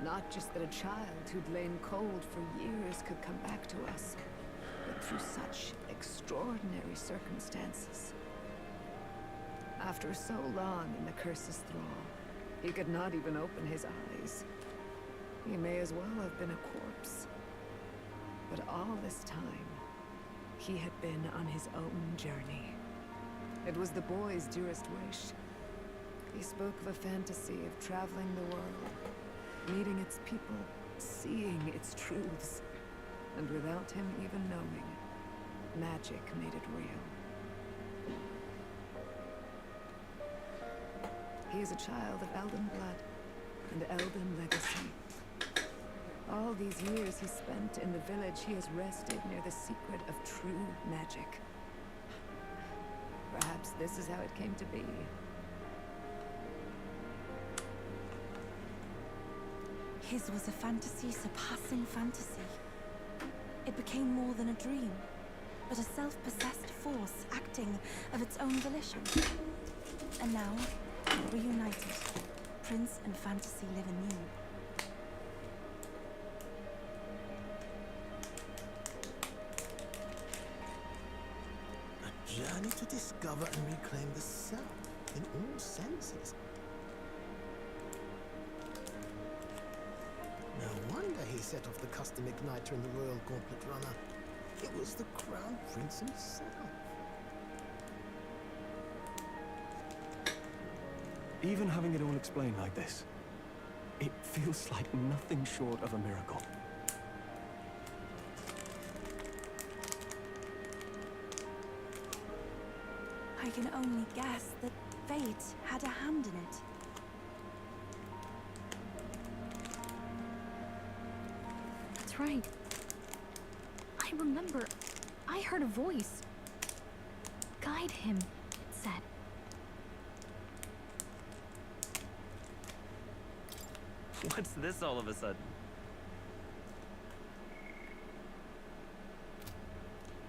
Not just that a child who'd lain cold for years could come back to us, but through such extraordinary circumstances. After so long in the curse's thrall, he could not even open his eyes. He may as well have been a corpse. But all this time, he had been on his own journey. It was the boy's dearest wish. He spoke of a fantasy of traveling the world, meeting its people, seeing its truths. And without him even knowing, magic made it real. He is a child of Elden blood and Elden legacy. All these years he spent in the village, he has rested near the secret of true magic. Perhaps this is how it came to be. His was a fantasy surpassing fantasy. It became more than a dream, but a self-possessed force acting of its own volition. And now, reunited, Prince and fantasy live anew. A journey to discover and reclaim the self in all senses. No wonder he set off the custom igniter in the Royal Gauntlet Runner. It was the Crown Prince himself. Even having it all explained like this, it feels like nothing short of a miracle. I can only guess that fate had a hand in it. That's right. I remember. I heard a voice. Guide him, it said. What's this all of a sudden?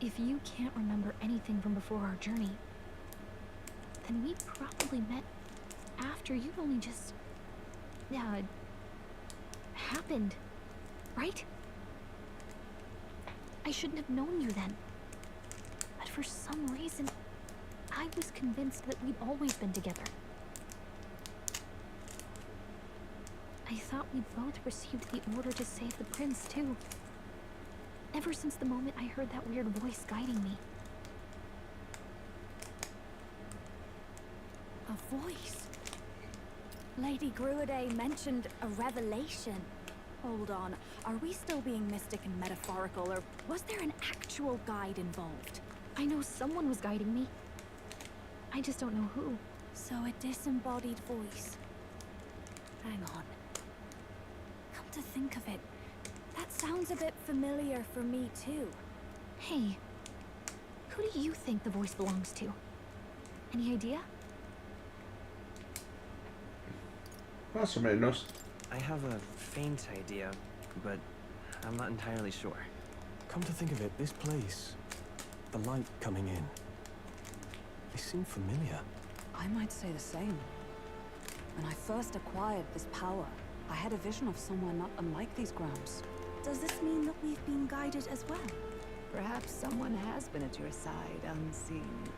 If you can't remember anything from before our journey, then we probably met after you'd only just... happened, right? I shouldn't have known you then. But for some reason, I was convinced that we'd always been together. I thought we both received the order to save the prince, too. Ever since the moment I heard that weird voice guiding me. A voice? Lady Gruaday mentioned a revelation. Hold on, are we still being mystic and metaphorical, or was there an actual guide involved? I know someone was guiding me. I just don't know who. So a disembodied voice. Hang on. Come to think of it, that sounds a bit familiar for me too. Hey, who do you think the voice belongs to? Any idea? Más o menos. I have a faint idea, but I'm not entirely sure. Come to think of it, this place, the light coming in, they seem familiar. I might say the same. When I first acquired this power, I had a vision of somewhere not unlike these grounds. Does this mean that we've been guided as well? Perhaps someone has been at your side unseen,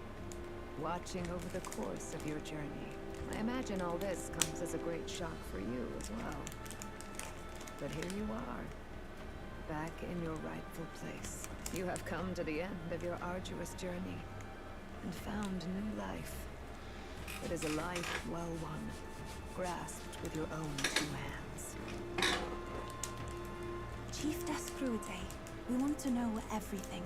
watching over the course of your journey. I imagine all this comes as a great shock for you as well. But here you are, back in your rightful place. You have come to the end of your arduous journey and found new life. It is a life well won, grasped with your own two hands. Chiefess Gruaday, we want to know everything.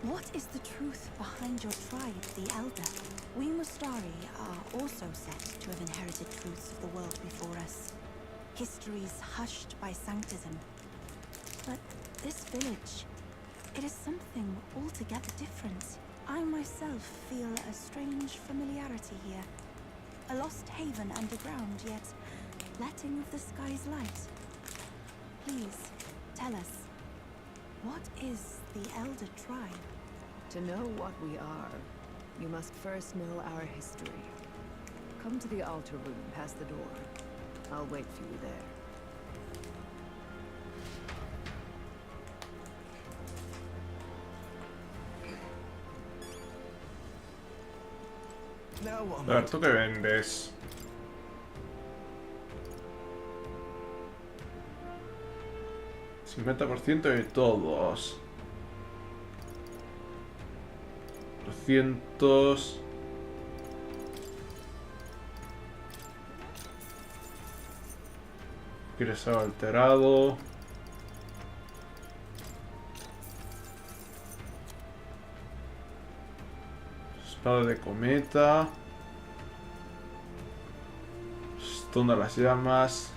What is the truth behind your tribe, the Elder? We Mustari are also said to have inherited truths of the world before us. Histories hushed by sanctism. But this village, it is something altogether different. I myself feel a strange familiarity here. A lost haven underground, yet letting of the sky's light. Please, tell us, what is the Elder Tribe? To know what we are, you must first know our history. Come to the altar room past the door. I'll wait for you there. A ver, ¿tú qué vendes? 50% de todos. 200. Quiere ser alterado. Espada de cometa. Estona las llamas.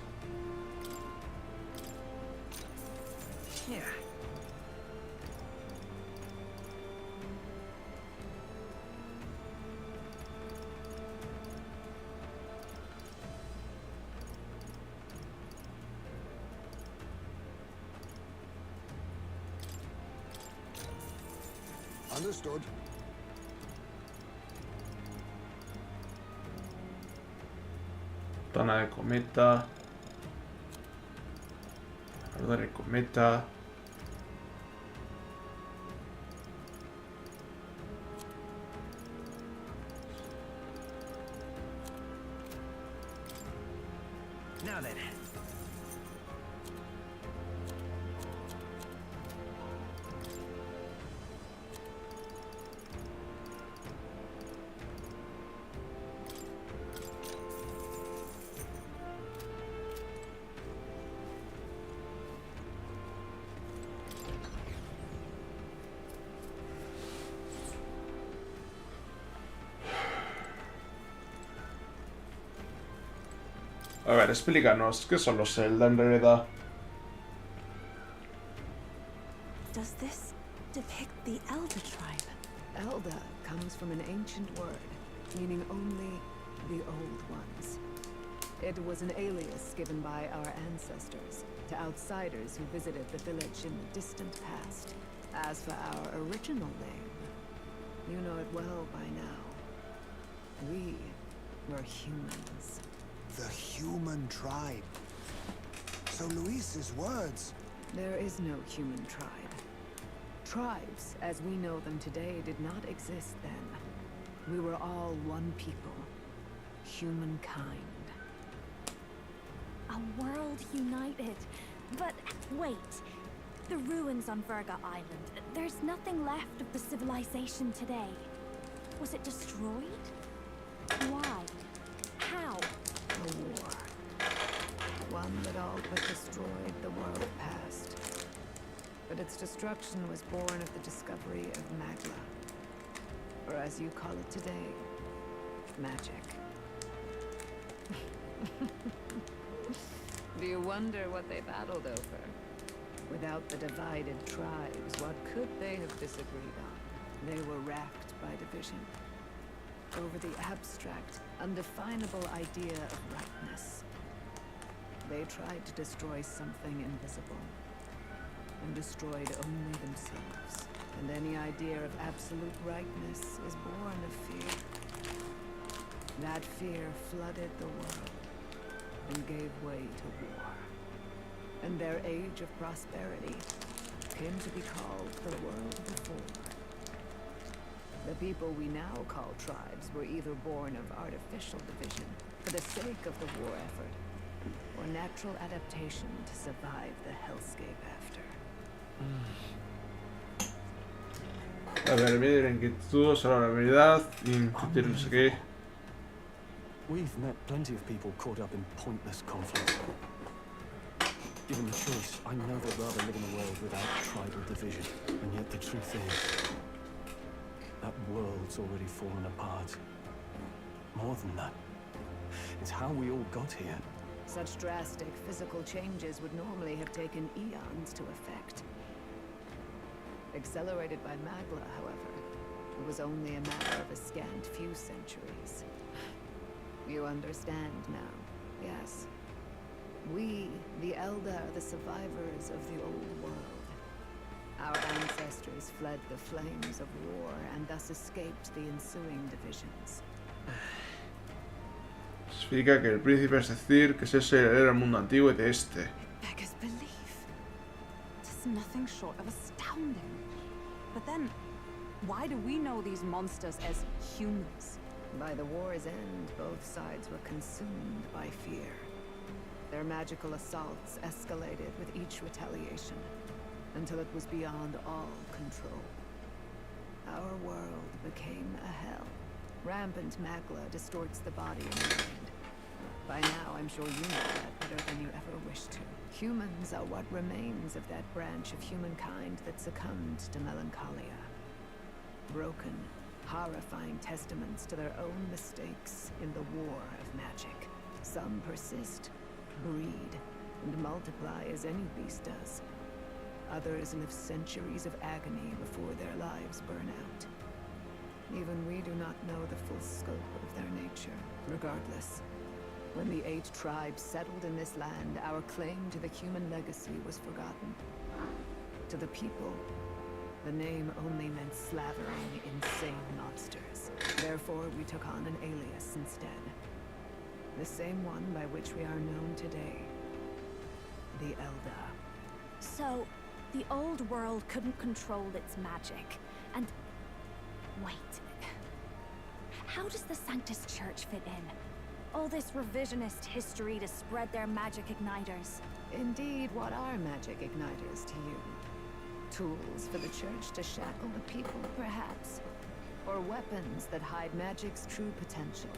Understood. Tana de cometa. Arda de cometa. Now then. A ver, explícanos, ¿qué son los Zelda en realidad? Does this depict the Elder tribe? Elder comes from an ancient word, meaning only the old ones. It was an alias given by our ancestors to outsiders who visited the village in the distant past. As for our original name, you know it well by now. We were humans. The human tribe. So Luis's words... There is no human tribe. Tribes, as we know them today, did not exist then. We were all one people. Humankind. A world united. But wait. The ruins on Virga Island. There's nothing left of the civilization today. Was it destroyed? Why? How? A war. One that all but destroyed the world past. But its destruction was born of the discovery of Magla. Or as you call it today, magic. Do you wonder what they battled over? Without the divided tribes, what could they have disagreed on? They were racked by division. Over the abstract, undefinable idea of rightness. They tried to destroy something invisible, and destroyed only themselves. And any idea of absolute rightness is born of fear. That fear flooded the world, and gave way to war. And their age of prosperity came to be called the world before. The people we now call tribes were either born of artificial division for the sake of the war effort, or natural adaptation to survive the hellscape after. A ver, medir inquietud sobre la habilidad y incutir no sé qué. We've met plenty of people caught up in pointless conflict. Given the choice, I know they'd rather live in a world without tribal division. And yet the truth is, that world's already fallen apart. More than that, it's how we all got here. Such drastic physical changes would normally have taken eons to effect. Accelerated by Magla, however, it was only a matter of a scant few centuries. You understand now, yes? We, the Elder, are the survivors of the old world. Our ancestors fled the flames of war and thus escaped the ensuing divisions. Significa que el príncipe, es decir, que es ese era el mundo antiguo y de este. Beggars belief. It's nothing short of astounding. But then, why do we know these monsters as humans? By the war's end, both sides were consumed by fear. Their magical assaults escalated with each retaliation, until it was beyond all control. Our world became a hell. Rampant magla distorts the body and mind. By now, I'm sure you know that better than you ever wished to. Humans are what remains of that branch of humankind that succumbed to melancholia. Broken, horrifying testaments to their own mistakes in the war of magic. Some persist, breed, and multiply as any beast does. Others live centuries of agony before their lives burn out. Even we do not know the full scope of their nature. Regardless, when the 8 tribes settled in this land, our claim to the human legacy was forgotten. To the people, the name only meant slavering insane monsters. Therefore, we took on an alias instead. The same one by which we are known today. The Elda. So, the old world couldn't control its magic, and... Wait. How does the Sanctus Church fit in? All this revisionist history to spread their magic igniters. Indeed, what are magic igniters to you? Tools for the church to shackle the people, perhaps? Or weapons that hide magic's true potential?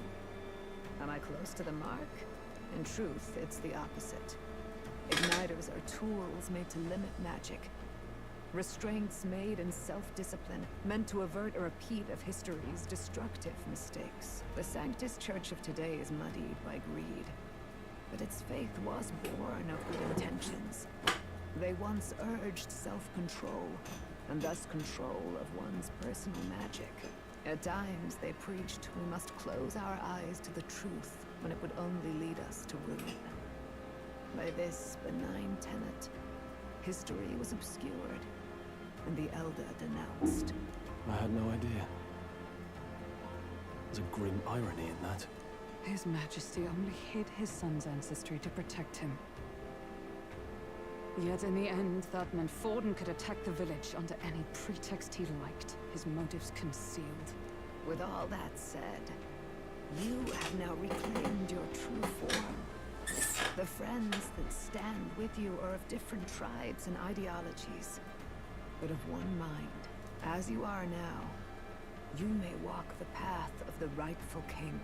Am I close to the mark? In truth, it's the opposite. Igniters are tools made to limit magic. Restraints made in self-discipline, meant to avert a repeat of history's destructive mistakes. The Sanctus Church of today is muddied by greed. But its faith was born of good intentions. They once urged self-control, and thus control of one's personal magic. At times, they preached we must close our eyes to the truth when it would only lead us to ruin. By this benign tenet, history was obscured, and the Elder denounced. I had no idea. There's a grim irony in that. His Majesty only hid his son's ancestry to protect him. Yet in the end, that meant Forden could attack the village under any pretext he liked, his motives concealed. With all that said, you have now reclaimed your true form. The friends that stand with you are of different tribes and ideologies, but of one mind. As you are now, you may walk the path of the rightful king.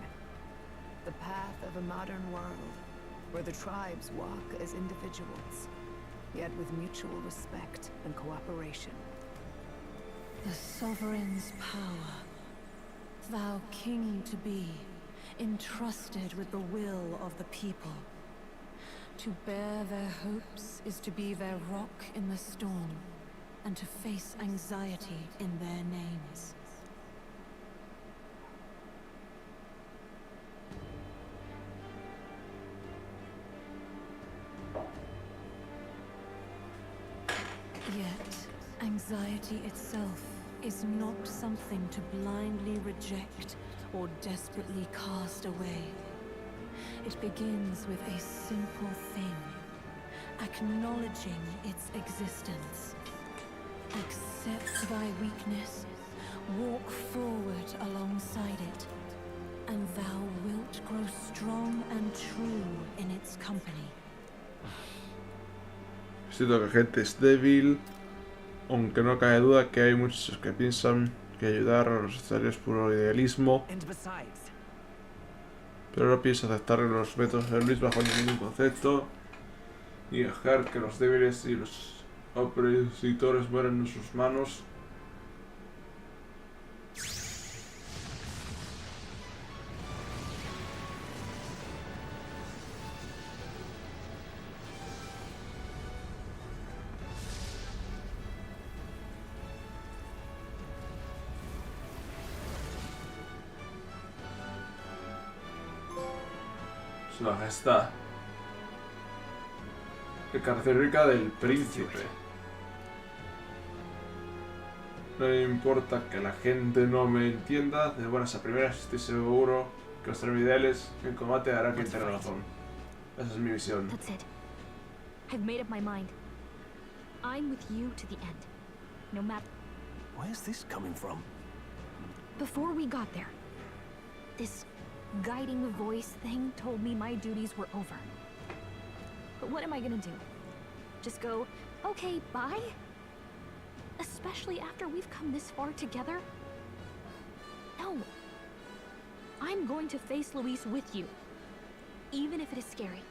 The path of a modern world, where the tribes walk as individuals, yet with mutual respect and cooperation. The sovereign's power, thou king to be, entrusted with the will of the people. To bear their hopes is to be their rock in the storm, and to face anxiety in their names. Yet, anxiety itself is not something to blindly reject or desperately cast away. It begins with a simple thing, acknowledging its existence. Accept thy weakness, walk forward alongside it, and thou wilt grow strong and true in its company. Siento que gente es débil, aunque no cabe duda que hay muchos que piensan que ayudar a los necesarios es puro idealismo, pero no pienso aceptar los métodos de Luis bajo ningún concepto y dejar que los débiles y los opositores mueran en sus manos. La gesta de característica del príncipe. No me importa que la gente no me entienda, de buenas a primeras estoy seguro que los tres ideales en combate hará que tenga razón. Esa es mi visión. That's it. I've made up my mind. I'm with you to the end. No matter... Where's this coming from? Before we got there, this guiding voice thing told me my duties were over. But what am I gonna do? Just go, okay, bye? Especially after we've come this far together? No. I'm going to face Luis with you. Even if it is scary.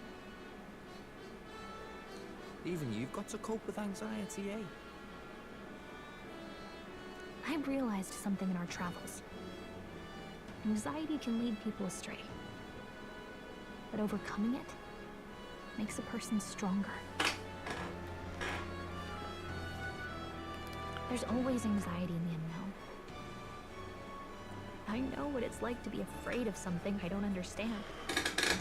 Even you've got to cope with anxiety, eh? I realized something in our travels. Anxiety can lead people astray. But overcoming it makes a person stronger. There's always anxiety in the unknown. I know what it's like to be afraid of something I don't understand.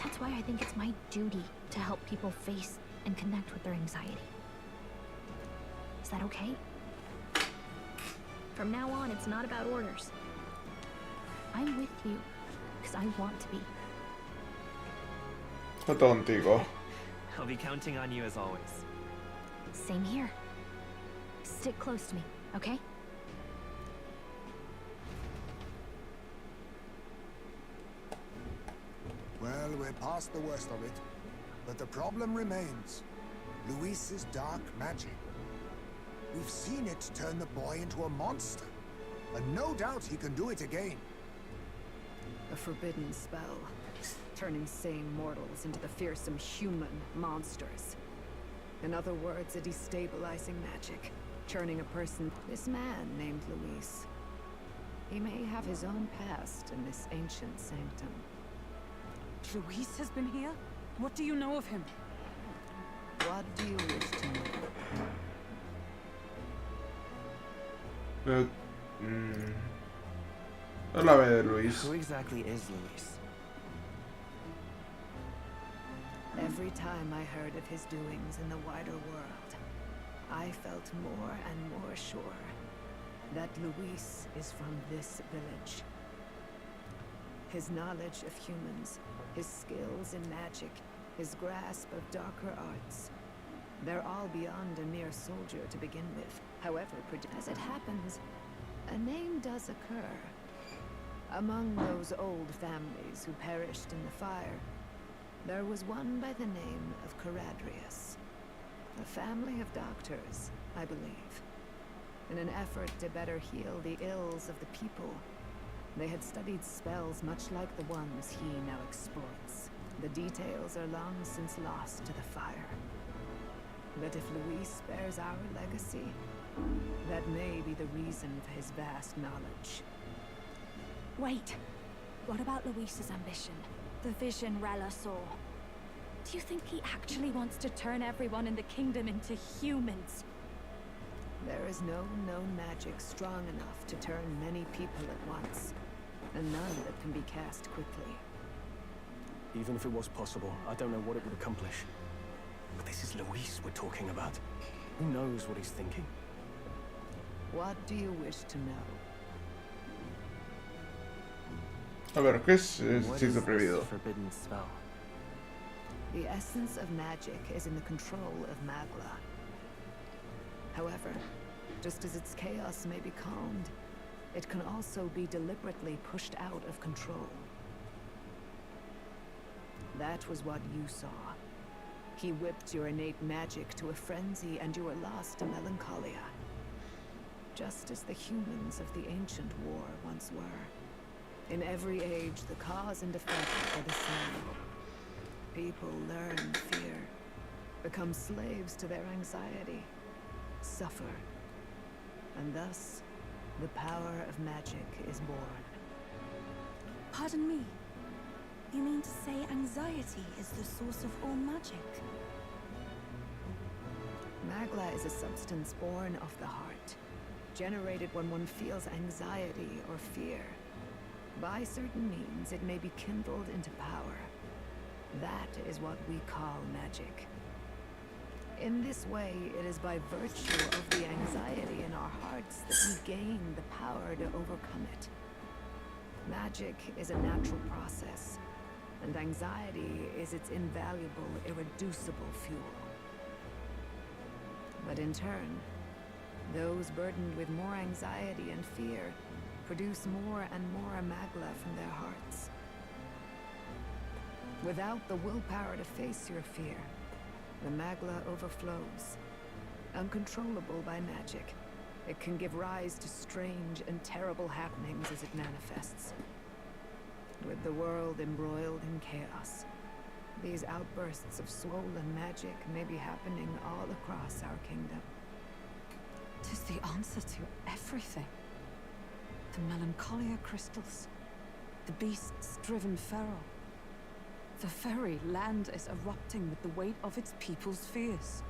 That's why I think it's my duty to help people face and connect with their anxiety. Is that okay? From now on, it's not about orders. I'm with you, because I want to be. Contigo. I'll be counting on you as always. Same here. Stick close to me, okay? Well, we're past the worst of it. But the problem remains. Luis's dark magic. We've seen it turn the boy into a monster. And no doubt he can do it again. A forbidden spell, turning sane mortals into the fearsome human monsters. In other words, a destabilizing magic, churning a person. This man named Luis. He may have his own past in this ancient sanctum. Luis has been here? What do you know of him? What do you wish to know? Háblame de Luis. Who exactly is Luis? Every time I heard of his doings in the wider world, I felt more and more sure that Luis is from this village. His knowledge of humans, his skills in magic, his grasp of darker arts, they're all beyond a mere soldier to begin with. However, as it happens, a name does occur. Among those old families who perished in the fire, there was one by the name of Caradrius. A family of doctors, I believe. In an effort to better heal the ills of the people, they had studied spells much like the ones he now exploits. The details are long since lost to the fire. But if Luis bears our legacy, that may be the reason for his vast knowledge. Wait. What about Luis's ambition? The vision Rella saw? Do you think he actually wants to turn everyone in the kingdom into humans? There is no known magic strong enough to turn many people at once, and none that can be cast quickly. Even if it was possible, I don't know what it would accomplish. But this is Luis we're talking about. Who knows what he's thinking? What do you wish to know? A ver, ¿qué es hechizo prohibido? Forbidden spell. The essence of magic is in the control of Magla. However, just as its chaos may be calmed, it can also be deliberately pushed out of control. That was what you saw. He whipped your innate magic to a frenzy and you were lost to melancholia. Just as the humans of the ancient war once were. In every age, the cause and effect are the same. People learn fear, become slaves to their anxiety, suffer, and thus, the power of magic is born. Pardon me. You mean to say anxiety is the source of all magic? Magla is a substance born of the heart, generated when one feels anxiety or fear. By certain means, it may be kindled into power. That is what we call magic. In this way, it is by virtue of the anxiety in our hearts that we gain the power to overcome it. Magic is a natural process, and anxiety is its invaluable, irreducible fuel. But in turn, those burdened with more anxiety and fear produce more and more Magla from their hearts. Without the willpower to face your fear, The magla overflows. Uncontrollable by magic, it can give rise to strange and terrible happenings as it manifests. With the world embroiled in chaos, these outbursts of swollen magic may be happening all across our kingdom. 'Tis the answer to everything. The melancholia crystals, the beasts driven feral. The very land is erupting with the weight of its people's fears.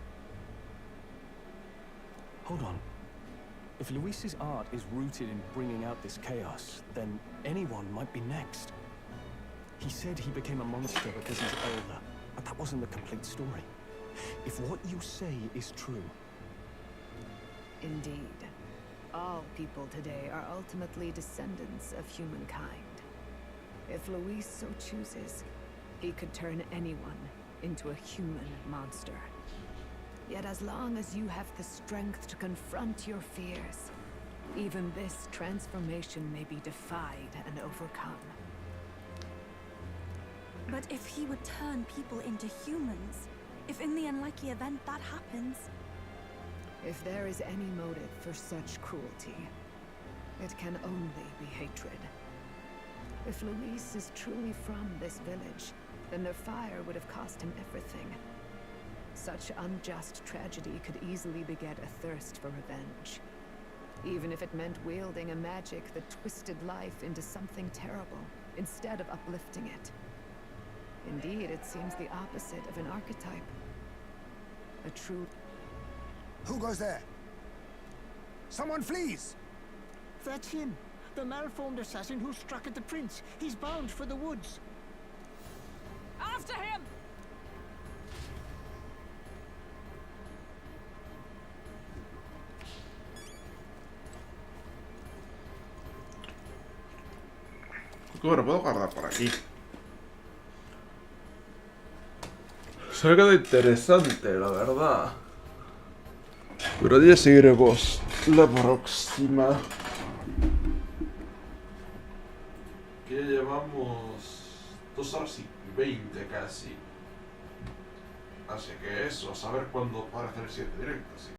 Hold on. If Luis's art is rooted in bringing out this chaos, then anyone might be next. He said he became a monster because he's older, but that wasn't the complete story. If what you say is true... Indeed. All people today are ultimately descendants of humankind. If Luis so chooses, he could turn anyone into a human monster. Yet as long as you have the strength to confront your fears, even this transformation may be defied and overcome. But if he would turn people into humans, if in the unlikely event that happens... If there is any motive for such cruelty, it can only be hatred. If Luis is truly from this village, then their fire would have cost him everything. Such unjust tragedy could easily beget a thirst for revenge, even if it meant wielding a magic that twisted life into something terrible, instead of uplifting it. Indeed, it seems the opposite of an archetype. A true... Who goes there? Someone flees! That's him. The malformed assassin who struck at the prince. He's bound for the woods. After him! Bueno, puedo guardar por aquí. Se me queda interesante, la verdad. Pero ya seguiremos la próxima. Que ya llevamos 2 horas y 20 casi. Así que eso, a saber cuándo para hacer el siguiente directo. Así